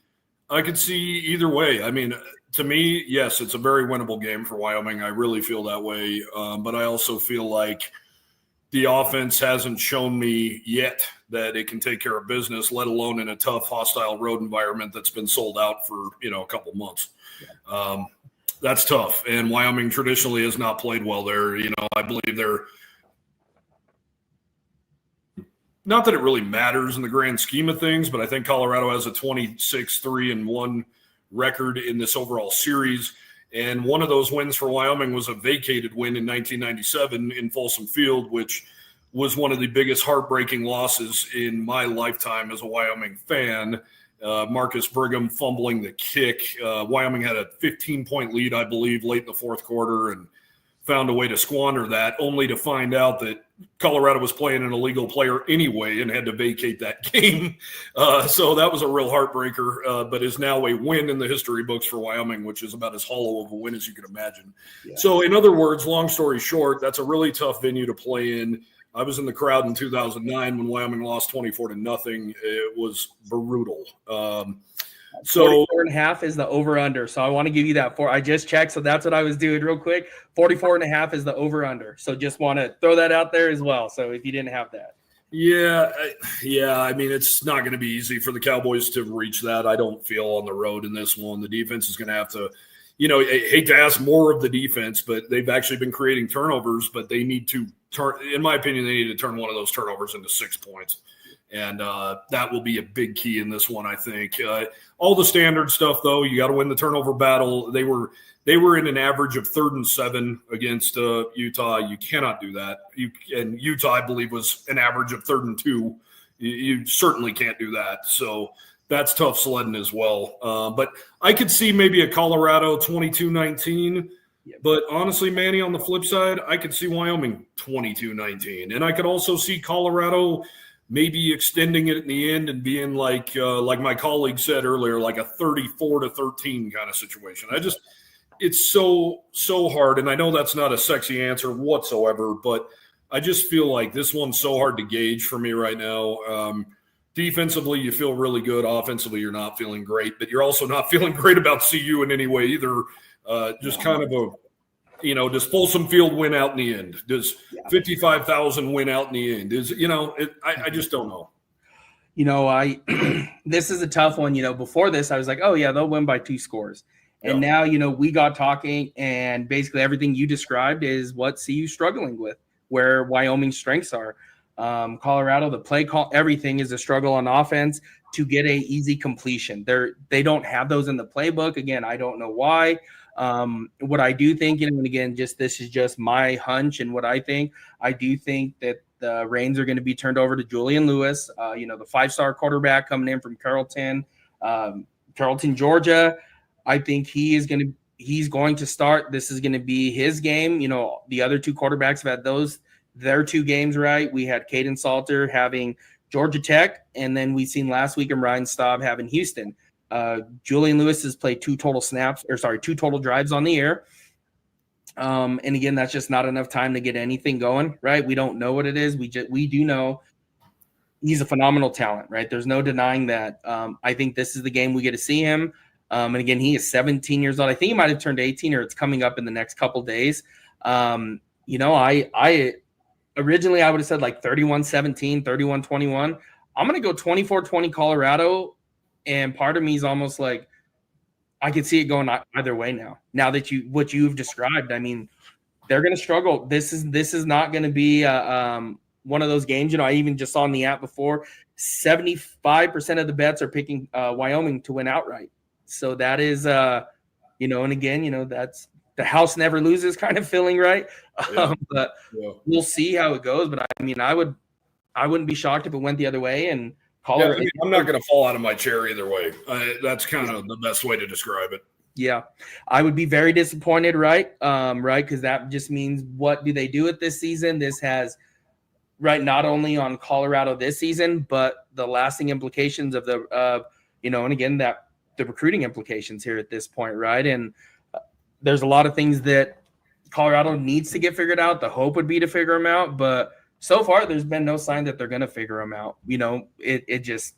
either way. I mean, to me, yes, it's a very winnable game for Wyoming. I really feel that way. But I also feel like the offense hasn't shown me yet that it can take care of business, let alone in a tough, hostile road environment that's been sold out for, a couple months. That's tough. And Wyoming traditionally has not played well there. I believe they're not that it really matters in the grand scheme of things, but I think Colorado has a 26-3-1 record in this overall series. And one of those wins for Wyoming was a vacated win in 1997 in Folsom Field, which was one of the biggest heartbreaking losses in my lifetime as a Wyoming fan. Marcus Brigham fumbling the kick. Wyoming had a 15-point lead, I believe, late in the fourth quarter and found a way to squander that, only to find out that Colorado was playing an illegal player anyway and had to vacate that game. So that was a real heartbreaker, but is now a win in the history books for Wyoming, which is about as hollow of a win as you can imagine. Yeah. So in other words, long story short, that's a really tough venue to play in. I was in the crowd in 2009 when Wyoming lost 24-0. It was brutal. So 44.5 is the over-under. So I want to give you that. I just checked, so that's what I was doing real quick. 44.5 is the over-under. So just want to throw that out there as well. So if you didn't have that. yeah. I mean, it's not going to be easy for the Cowboys to reach that. I don't feel on the road in this one. The defense is going to have to, I hate to ask more of the defense, but they've actually been creating turnovers, but they need to in my opinion, they need to turn one of those turnovers into 6 points. And that will be a big key in this one, I think. All the standard stuff, though, you got to win the turnover battle. They were in an average of 3rd and 7 against Utah. You cannot do that. And Utah, I believe, was an average of 3rd and 2. You certainly can't do that. So that's tough sledding as well. But I could see maybe a Colorado 22-19. But honestly, Manny, on the flip side, I could see Wyoming 22-19. And I could also see Colorado – maybe extending it in the end and being like my colleague said earlier, like a 34-13 kind of situation. It's so hard. And I know that's not a sexy answer whatsoever, but I just feel like this one's so hard to gauge for me right now. Defensively, you feel really good. Offensively, you're not feeling great, but you're also not feeling great about CU in any way either. Kind of a, does Folsom Field win out in the end? Does 55,000 win out in the end? I just don't know. This is a tough one. Before this, I was like, oh yeah, they'll win by 2 scores. And now, we got talking, and basically everything you described is what CU struggling with, where Wyoming's strengths are. Colorado, the play call, everything is a struggle on offense to get a easy completion. They don't have those in the playbook. Again, I don't know why. What I do think, and again, this is just my hunch and what I do think that the reins are going to be turned over to Julian Lewis, the 5-star quarterback coming in from Carrollton, Georgia. I think he's going to start. This is going to be his game. The other 2 quarterbacks have had their 2 games right. We had Caden Salter having Georgia Tech, and then we seen last week in Ryan Staub having Houston. Julian Lewis has played 2 total drives on the air. And again, that's just not enough time to get anything going, right? We don't know what it is. We do know he's a phenomenal talent, right? There's no denying that. I think this is the game we get to see him. And again, he is 17 years old. I think he might have turned 18, or it's coming up in the next couple days. I originally I would have said like 31-17, 31-21. I'm going to go 24-20 Colorado. And part of me is almost like I could see it going either way now. Now that what you've described, I mean, they're going to struggle. This is not going to be one of those games. I even just saw in the app before, 75% of the bets are picking Wyoming to win outright. So that is, and again, that's the house never loses kind of feeling, right? But we'll see how it goes. But I mean, I wouldn't be shocked if it went the other way. And Colorado, I'm not going to fall out of my chair either way. That's kind of the best way to describe it. Yeah, I would be very disappointed, right? Because that just means what do they do with this season? This has, not only on Colorado this season, but the lasting implications of and again, that the recruiting implications here at this point, right? And there's a lot of things that Colorado needs to get figured out. The hope would be to figure them out, but so far, there's been no sign that they're going to figure them out. It just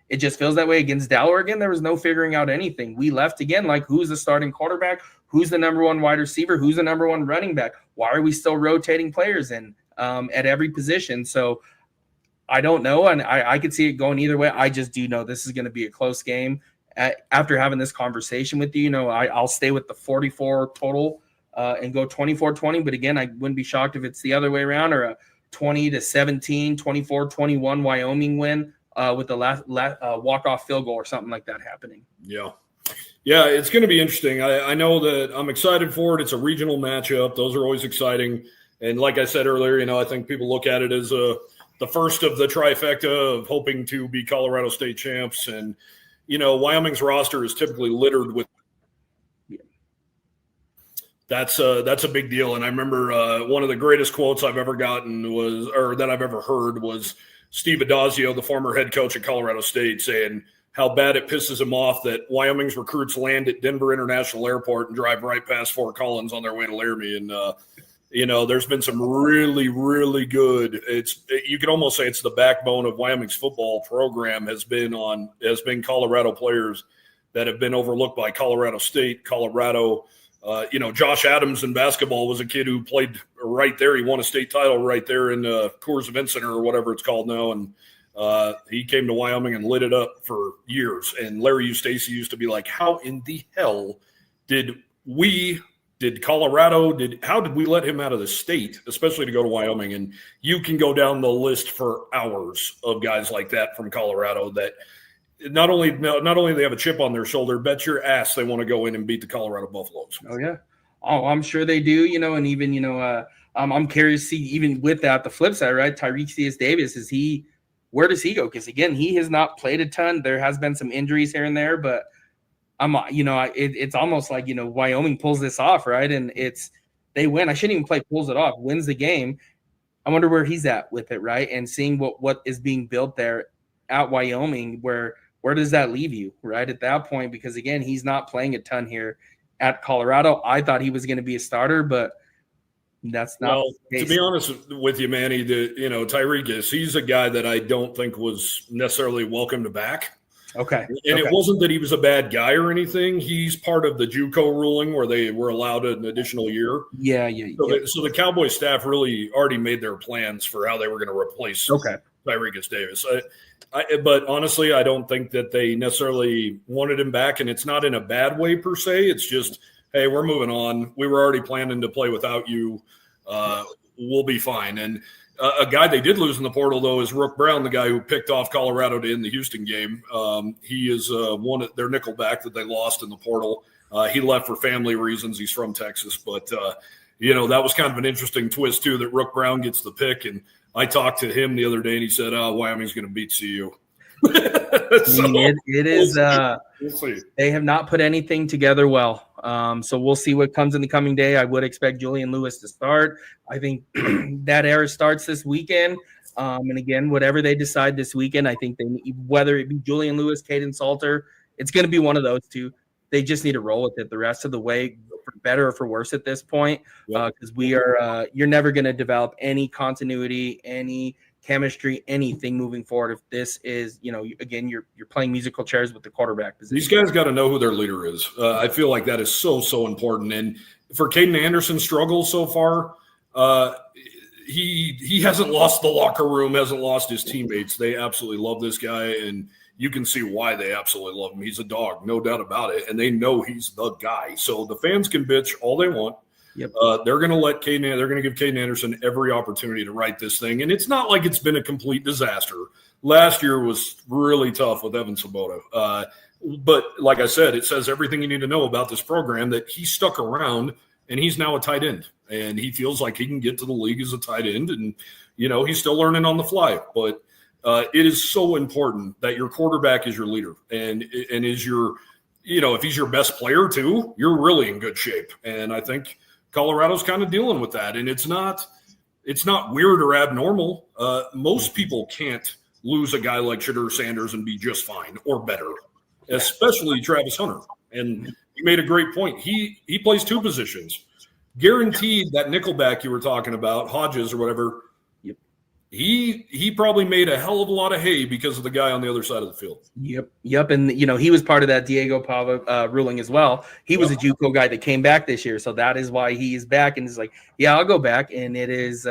feels that way against Delaware. Again, there was no figuring out anything. We left again, like who's the starting quarterback? Who's the number 1 wide receiver? Who's the number 1 running back? Why are we still rotating players in at every position? So I don't know, and I could see it going either way. I just do know this is going to be a close game. After having this conversation with you, I'll stay with the 44 total and go 24-20. But again, I wouldn't be shocked if it's the other way around, or a 20-17, 24-21 Wyoming win with the last walk-off field goal or something like that happening. Yeah, it's going to be interesting. I know that I'm excited for it. It's a regional matchup. Those are always exciting. And like I said earlier, I think people look at it as the first of the trifecta of hoping to be Colorado State champs. And, Wyoming's roster is typically littered with. That's a big deal. And I remember one of the greatest quotes I've ever gotten that I've ever heard was Steve Adazio, the former head coach at Colorado State, saying how bad it pisses him off that Wyoming's recruits land at Denver International Airport and drive right past Fort Collins on their way to Laramie. And There's been some really, really good. You could almost say it's the backbone of Wyoming's football program has been Colorado players that have been overlooked by Colorado State, Colorado. Josh Adams in basketball was a kid who played right there. He won a state title right there in Coors Event Center or whatever it's called now, and he came to Wyoming and lit it up for years. And Larry Eustace used to be like, "How in the hell how did we let him out of the state, especially to go to Wyoming?" And you can go down the list for hours of guys like that from Colorado that not only they have a chip on their shoulder, bet your ass they want to go in and beat the Colorado Buffaloes. Oh yeah. Oh, I'm sure they do, and even, I'm curious to see, even with that, the flip side, right? Tyreek Davis, where does he go? Because again, he has not played a ton. There has been some injuries here and there, but it's almost like, Wyoming pulls this off, right? And they win. I shouldn't even play pulls it off, wins the game. I wonder where he's at with it, right? And seeing what is being built there at Wyoming, where does that leave you, right? At that point, because again, he's not playing a ton here at Colorado. I thought he was going to be a starter, but that's not. Well, to be honest with you, Manny, Tyreek he's a guy that I don't think was necessarily welcomed back. Okay. And it wasn't that he was a bad guy or anything. He's part of the JUCO ruling where they were allowed an additional year. Yeah. So the Cowboys staff really already made their plans for how they were going to replace Tyreek Davis. But honestly, I don't think that they necessarily wanted him back, and it's not in a bad way per se. It's just, hey, we're moving on. We were already planning to play without you. We'll be fine. And a guy they did lose in the portal, though, is Rook Brown, the guy who picked off Colorado to end the Houston game. He is one of their nickelback that they lost in the portal. He left for family reasons. He's from Texas. But, that was kind of an interesting twist, too, that Rook Brown gets the pick. And I talked to him the other day, and he said, Wyoming's going to beat CU. It is we'll see. They have not put anything together well. So we'll see what comes in the coming day. I would expect Julian Lewis to start. I think that era starts this weekend. And again, whatever they decide this weekend, I think whether it be Julian Lewis, Caden Salter, it's going to be one of those two. They just need to roll with it the rest of the way, for better or for worse at this point, because you're never going to develop any continuity, any chemistry, anything moving forward if this is, again, you're playing musical chairs with the quarterback position. These guys got to know who their leader is. I feel like that is so important. And for Caden Anderson's struggle so far, he hasn't lost the locker room, hasn't lost his teammates. They absolutely love this guy, and you can see why they absolutely love him. He's a dog, no doubt about it, and they know he's the guy. So the fans can bitch all they want. Yep. They're going to give Caden Anderson every opportunity to right this thing. And it's not like it's been a complete disaster. Last year was really tough with Evan Svoboda. But like I said, it says everything you need to know about this program, that he stuck around and he's now a tight end. And he feels like he can get to the league as a tight end. And, he's still learning on the fly. But it is so important that your quarterback is your leader and is your, if he's your best player too, you're really in good shape. And I think Colorado's kind of dealing with that, and it's not weird or abnormal. Most people can't lose a guy like Shadur Sanders and be just fine or better, especially Travis Hunter. And you made a great point. He plays two positions. Guaranteed that nickelback you were talking about, Hodges or whatever, he probably made a hell of a lot of hay because of the guy on the other side of the field. Yep. And, he was part of that Diego Pava ruling as well. He was a JUCO guy that came back this year. So that is why he's back and is like, yeah, I'll go back. And it has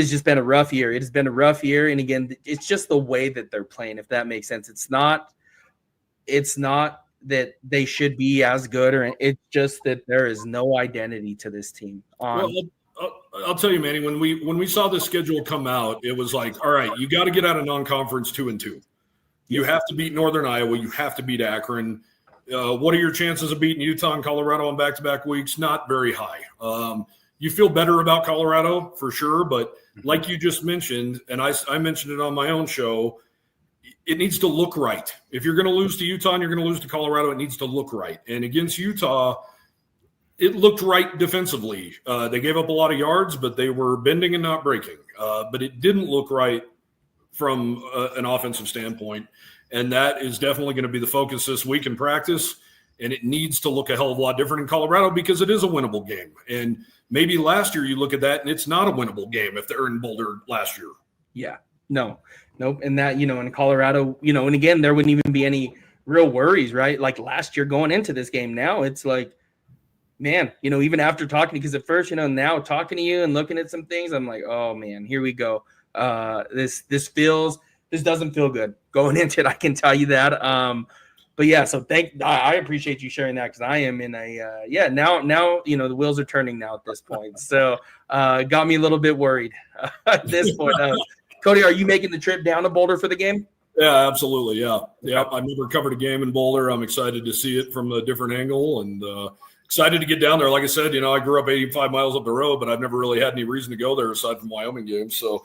just been a rough year. It has been a rough year. And again, it's just the way that they're playing, if that makes sense. It's not that they should be as good, or it's just that there is no identity to this team. I'll tell you, Manny, when we saw the schedule come out, it was like, all right, you got to get out of non-conference 2-2. You have to beat Northern Iowa. You have to beat Akron. What are your chances of beating Utah and Colorado on back-to-back weeks? Not very high. You feel better about Colorado for sure, but like you just mentioned, and I mentioned it on my own show, it needs to look right. If you're going to lose to Utah and you're going to lose to Colorado, it needs to look right. And against Utah, it looked right defensively. They gave up a lot of yards, but they were bending and not breaking. But it didn't look right from an offensive standpoint. And that is definitely going to be the focus this week in practice. and it needs to look a hell of a lot different in Colorado because it is a winnable game. And maybe last year you look at that and it's not a winnable game if they're in Boulder last year. Yeah, nope. And that, in Colorado, and again, there wouldn't even be any real worries, right? Like last year going into this game. Now it's like, man, even after talking, because at first, now talking to you and looking at some things, I'm like, oh man, here we go. This doesn't feel good going into it. I can tell you that. But yeah, so I appreciate you sharing that, because I am in now the wheels are turning now at this point. So got me a little bit worried at this point. Cody, are you making the trip down to Boulder for the game? Yeah, absolutely. Yeah. I've never covered a game in Boulder. I'm excited to see it from a different angle, and excited to get down there. Like I said, I grew up 85 miles up the road, but I've never really had any reason to go there aside from Wyoming games. So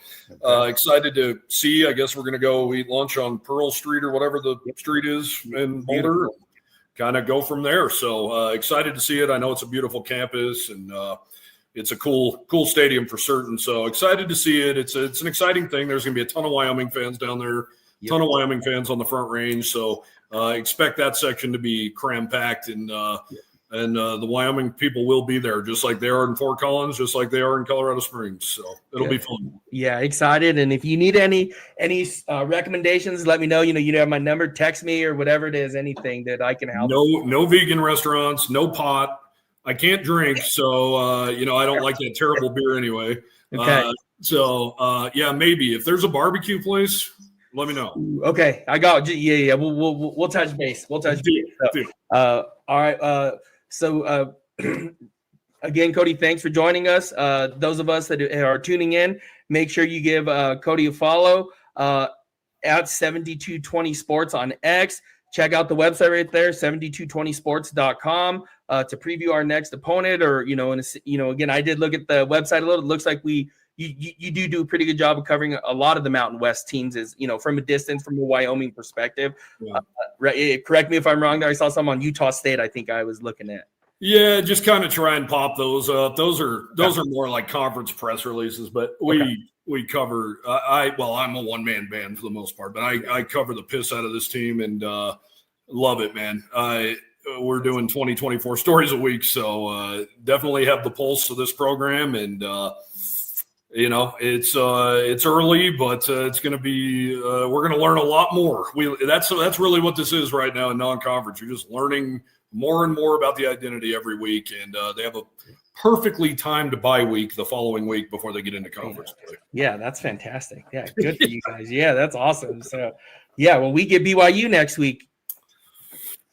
excited to see. I guess we're going to go eat lunch on Pearl Street or whatever the street is in Boulder, and kind of go from there. So excited to see it. I know it's a beautiful campus, and it's a cool stadium for certain. So excited to see it. It's an exciting thing. There's going to be a ton of Wyoming fans down there, ton of Wyoming fans on the Front Range. So expect that section to be cram-packed, and the Wyoming people will be there, just like they are in Fort Collins, just like they are in Colorado Springs. So it'll be fun. Yeah, excited. And if you need any recommendations, let me know. You have my number. Text me or whatever it is, anything that I can help. No vegan restaurants, no pot. I can't drink, so I don't like that terrible beer anyway. Okay. Maybe if there's a barbecue place, let me know. Okay, I got you. Yeah. We'll touch base. All right. So again, Cody, thanks for joining us. Those of us that are tuning in, make sure you give Cody a follow at 7220 Sports on X. Check out the website right there, 7220sports.com, to preview our next opponent. Or again, I did look at the website a little. It looks like you do a pretty good job of covering a lot of the Mountain West teams, from a distance, from a Wyoming perspective. Yeah. Correct me if I'm wrong there. I saw some on Utah State, I think I was looking at. Yeah, just kind of try and pop those up. Those are more like conference press releases, but we cover. I'm a one-man band for the most part, but I cover the piss out of this team and love it, man. We're doing 20-24 stories a week, so definitely have the pulse of this program, and it's early, but it's going to be. We're going to learn a lot more. That's really what this is right now in non-conference. You're just learning more and more about the identity every week, and they have a perfectly timed bye week the following week before they get into conference play. Yeah, that's fantastic. Yeah, good for you guys. Yeah, that's awesome. So, we get BYU next week.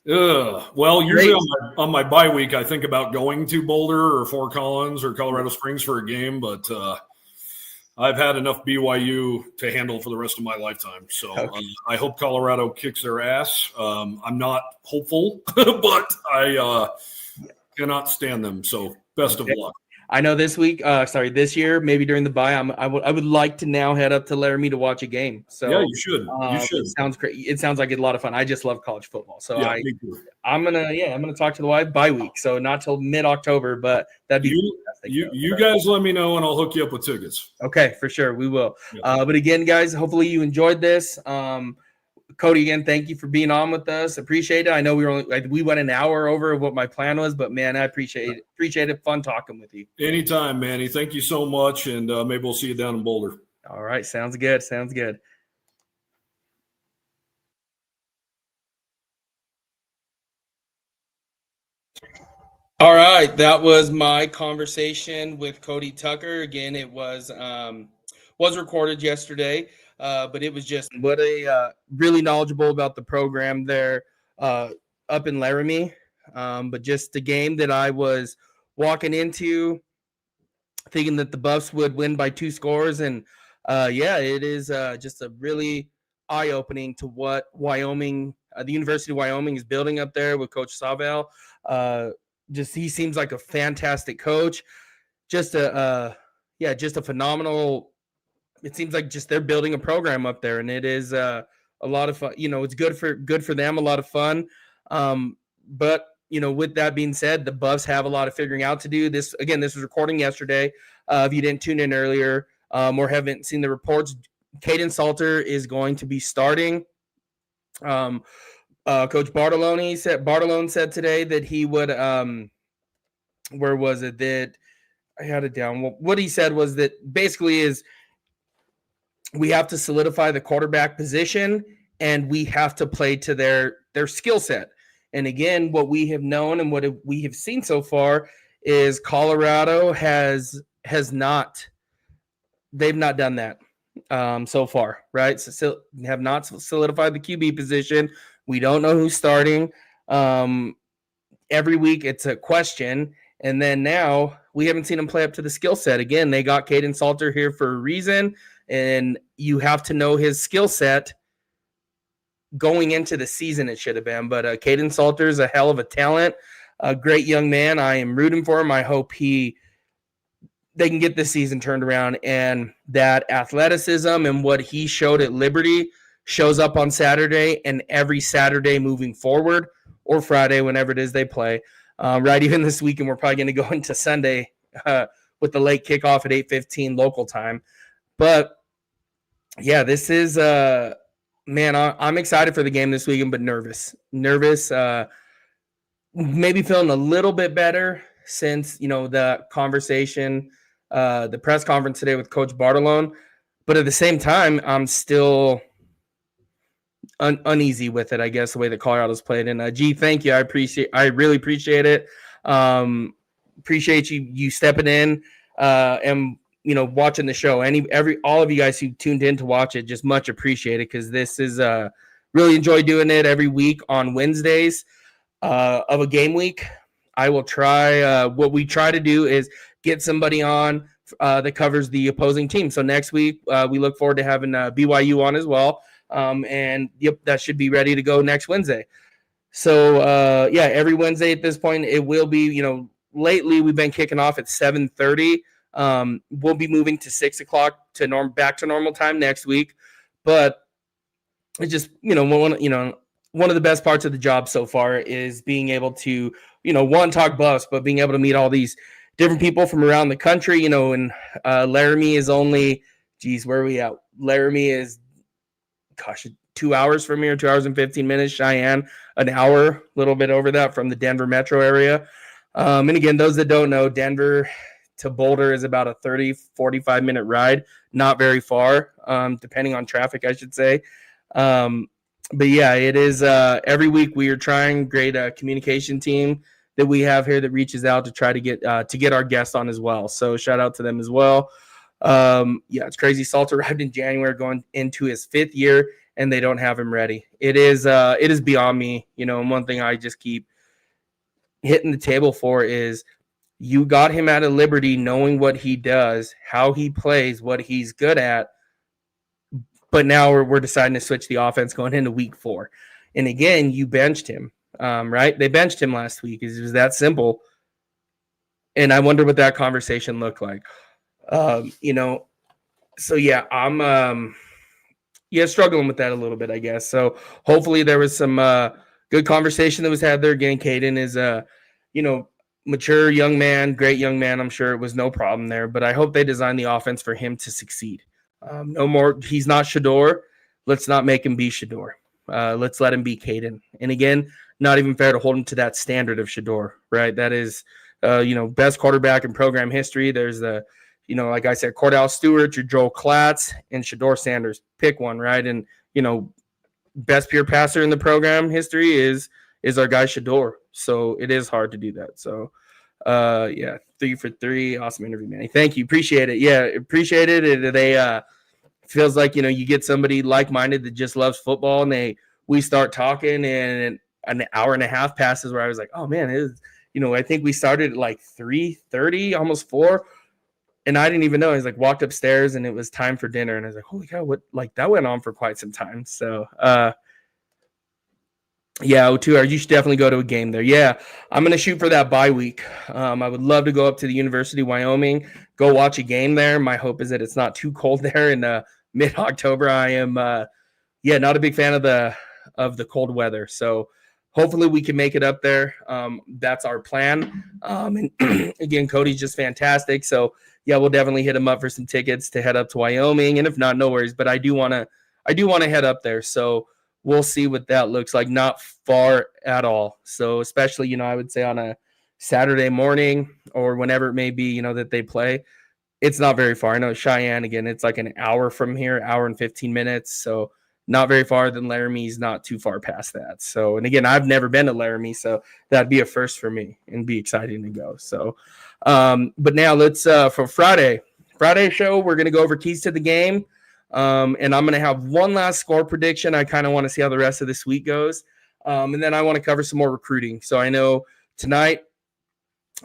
Well, usually on my bye week, I think about going to Boulder or Fort Collins or Colorado Springs for a game, but I've had enough BYU to handle for the rest of my lifetime. So I hope Colorado kicks their ass. I'm not hopeful, but I cannot stand them. So best of luck. I know this year, maybe during the bye, I would like to now head up to Laramie to watch a game. So yeah, you should. It sounds great. It sounds like a lot of fun. I just love college football. So yeah, I'm gonna talk to the wife bye week. So not till mid-October, but that'd be fantastic. You guys let me know and I'll hook you up with tickets. Okay, for sure. We will. Yeah. But again, guys, hopefully you enjoyed this. Cody, again, thank you for being on with us. Appreciate it. I know we went an hour over what my plan was, but man, I appreciate it. Appreciate it. Fun talking with you. Anytime, Manny. Thank you so much, and maybe we'll see you down in Boulder. All right, sounds good. All right, that was my conversation with Cody Tucker. Again, it was recorded yesterday. But it was just what a really knowledgeable about the program there up in Laramie. But just a game that I was walking into thinking that the Buffs would win by 2 scores. And it is just a really eye-opening to what Wyoming, the University of Wyoming is building up there with Coach Savell. He seems like a fantastic coach. Just a phenomenal. It seems like just they're building a program up there, and it is a lot of fun. It's good for them, a lot of fun. But with that being said, the Buffs have a lot of figuring out to do. This was recording yesterday. If you didn't tune in earlier or haven't seen the reports, Caden Salter is going to be starting. Coach Bartolone said today that he would where was it that I had it down? Well, what he said was that basically is we have to solidify the quarterback position and we have to play to their skill set. And again, what we have known and what we have seen so far is Colorado has not, they've not done that so far, right? So have not solidified the QB position. We don't know who's starting. Every week it's a question. And then now we haven't seen them play up to the skill set. Again, they got Caden Salter here for a reason, and you have to know his skill set going into the season. It should have been, but Caden Salter is a hell of a talent, a great young man. I am rooting for him. I hope they can get this season turned around, and that athleticism and what he showed at Liberty shows up on Saturday and every Saturday moving forward, or Friday, whenever it is they play. Right, even this weekend, we're probably going to go into Sunday with the late kickoff at 8:15 local time. But yeah, this is man. I'm excited for the game this weekend, but nervous. Maybe feeling a little bit better since the conversation, the press conference today with Coach Bartolone. But at the same time, I'm still uneasy with it, I guess, the way that Colorado's played. And G, thank you. I really appreciate it. Appreciate you stepping in and watching the show. All of you guys who tuned in to watch it, just much appreciated, because this is really enjoy doing it every week on Wednesdays of a game week. I will try. What we try to do is get somebody on that covers the opposing team. So next week we look forward to having BYU on as well. And yep, that should be ready to go next Wednesday. So every Wednesday at this point, it will be, lately we've been kicking off at 7:30. We'll be moving to 6 o'clock back to normal time next week. But it's just, one of the best parts of the job so far is being able to, talk Buffs, but being able to meet all these different people from around the country, and Laramie is only, where are we at? Laramie is 2 hours from here, 2 hours and 15 minutes. Cheyenne, an hour, a little bit over that from the Denver metro area. And again, those that don't know, Denver to Boulder is about a 30, 45-minute ride. Not very far, depending on traffic, I should say. But yeah, it is every week we are trying. Great communication team that we have here that reaches out to try to get our guests on as well. So shout out to them as well. It's crazy. Salter arrived in January going into his 5th year, and they don't have him ready. It is beyond me, and one thing I just keep hitting the table for is you got him out of Liberty knowing what he does, how he plays, what he's good at, but now we're deciding to switch the offense going into week 4. And again, you benched him, right? They benched him last week. It was that simple. And I wonder what that conversation looked like. So yeah, I'm struggling with that a little bit, I guess. So hopefully there was some good conversation that was had there. Again, Caden is mature young man, great young man. I'm sure it was no problem there, but I hope they designed the offense for him to succeed. No more, he's not Shador. Let's not make him be Shador. Let's let him be Caden. And again, not even fair to hold him to that standard of Shador, right? That is, best quarterback in program history. There's like I said, Cordell Stewart, your Joel Klatz, and Shador Sanders. Pick one, right? And, best pure passer in the program history is our guy Shador. So it is hard to do that. So, 3 for 3. Awesome interview, Manny. Thank you. Appreciate it. Yeah, appreciate it. They feels like, you get somebody like-minded that just loves football, and we start talking, and an hour and a half passes where I was like, oh, man, it is, I think we started at like 3:30, almost 4. And I didn't even know. I was like, walked upstairs and it was time for dinner. And I was like, holy cow, that went on for quite some time. So, O2R, you should definitely go to a game there. Yeah, I'm going to shoot for that bye week. I would love to go up to the University of Wyoming, go watch a game there. My hope is that it's not too cold there in mid-October. I am, not a big fan of the cold weather. So hopefully we can make it up there. That's our plan. And again, Cody's just fantastic. So, yeah, we'll definitely hit him up for some tickets to head up to Wyoming. And if not, no worries. But I do want to head up there. So we'll see what that looks like. Not far at all. So especially, I would say on a Saturday morning or whenever it may be, that they play, it's not very far. I know Cheyenne, again, it's like an hour from here, hour and 15 minutes. So not very far. Than Laramie's not too far past that. So, and again, I've never been to Laramie, so that'd be a first for me and be exciting to go. So, but now let's, for Friday show, we're going to go over keys to the game. And I'm going to have one last score prediction. I kind of want to see how the rest of this week goes. And then I want to cover some more recruiting. So I know tonight,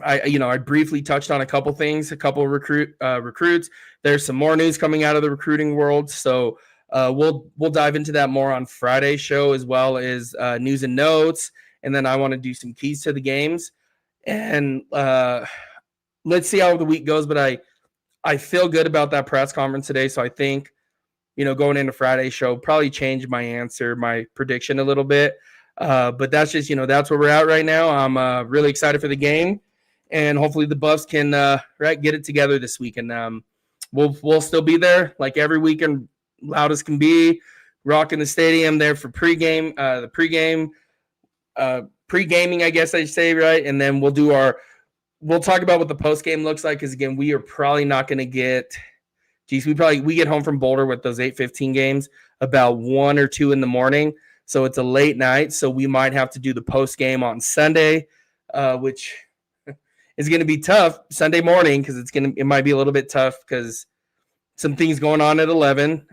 I briefly touched on a couple things, a couple of recruits. There's some more news coming out of the recruiting world. So we'll dive into that more on Friday's show, as well as news and notes. And then I want to do some keys to the games. And let's see how the week goes. But I feel good about that press conference today. So I think, going into Friday's show, probably change my prediction a little bit. But that's just, that's where we're at right now. I'm really excited for the game. And hopefully the Buffs can get it together this week. And we'll still be there like every weekend, loud as can be, rocking the stadium there for pre-gaming, I guess I should say, right? And then we'll talk about what the post-game looks like, because, again, we are probably not going to get – we get home from Boulder with those 8:15 games about 1 or 2 in the morning. So it's a late night. So we might have to do the post-game on Sunday, which – is going to be tough Sunday morning, because it might be a little bit tough because some things going on at 11.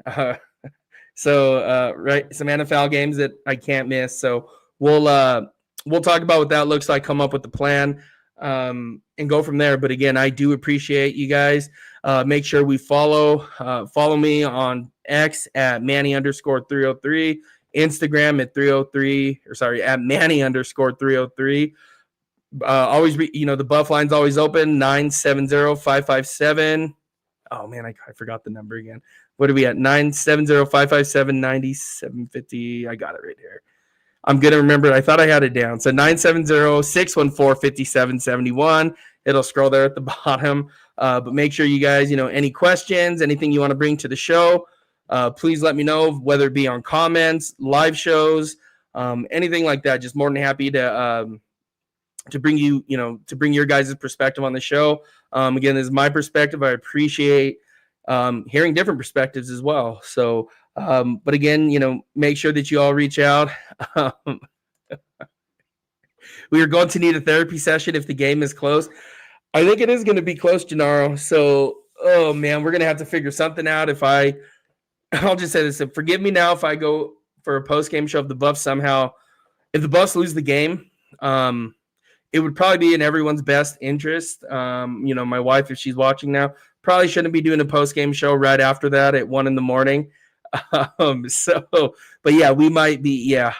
So some NFL games that I can't miss. So we'll talk about what that looks like, come up with the plan, and go from there. But again, I do appreciate you guys. Make sure we follow me on X at Manny_303, Instagram at at Manny_303. Always, the Buff line's always open, 970-557. Oh man, I forgot the number again. What are we at? 970-557-9750. I got it right here. I'm going to remember it. I thought I had it down. So 970-614-5771. It'll scroll there at the bottom. But make sure you guys, any questions, anything you want to bring to the show, please let me know, whether it be on comments, live shows, anything like that. Just more than happy to bring your guys' perspective on the show. Again, this is my perspective. I appreciate hearing different perspectives as well. So, but again, make sure that you all reach out. We are going to need a therapy session if the game is close. I think it is going to be close, Gennaro. So, oh man, we're going to have to figure something out. I'll just say this, forgive me now if I go for a post-game show if the Buffs lose the game. It would probably be in everyone's best interest. My wife, if she's watching now, probably shouldn't be doing a post-game show right after that at 1 a.m. But yeah, we might be. Yeah,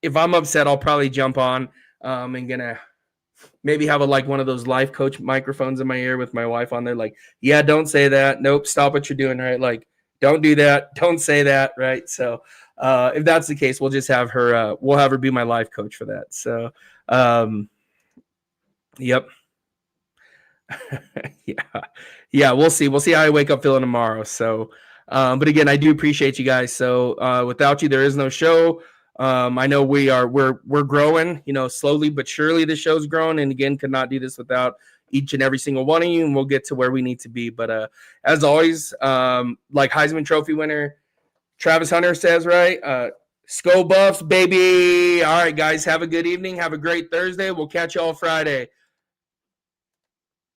if I'm upset, I'll probably jump on and gonna maybe have one of those life coach microphones in my ear with my wife on there. Like, yeah, don't say that. Nope, stop what you're doing. Right, like, don't do that. Don't say that. Right. So if that's the case, we'll just have her. We'll have her be my life coach for that. So. Yep. Yeah, we'll see how I wake up feeling tomorrow. So but again, I do appreciate you guys. So without you, there is no show. I know we're growing, slowly but surely. The show's growing, and again, could not do this without each and every single one of you, and we'll get to where we need to be. But as always, like Heisman Trophy winner Travis Hunter says, right? Sko Buffs, baby. All right, guys, have a good evening. Have a great Thursday. We'll catch you all Friday.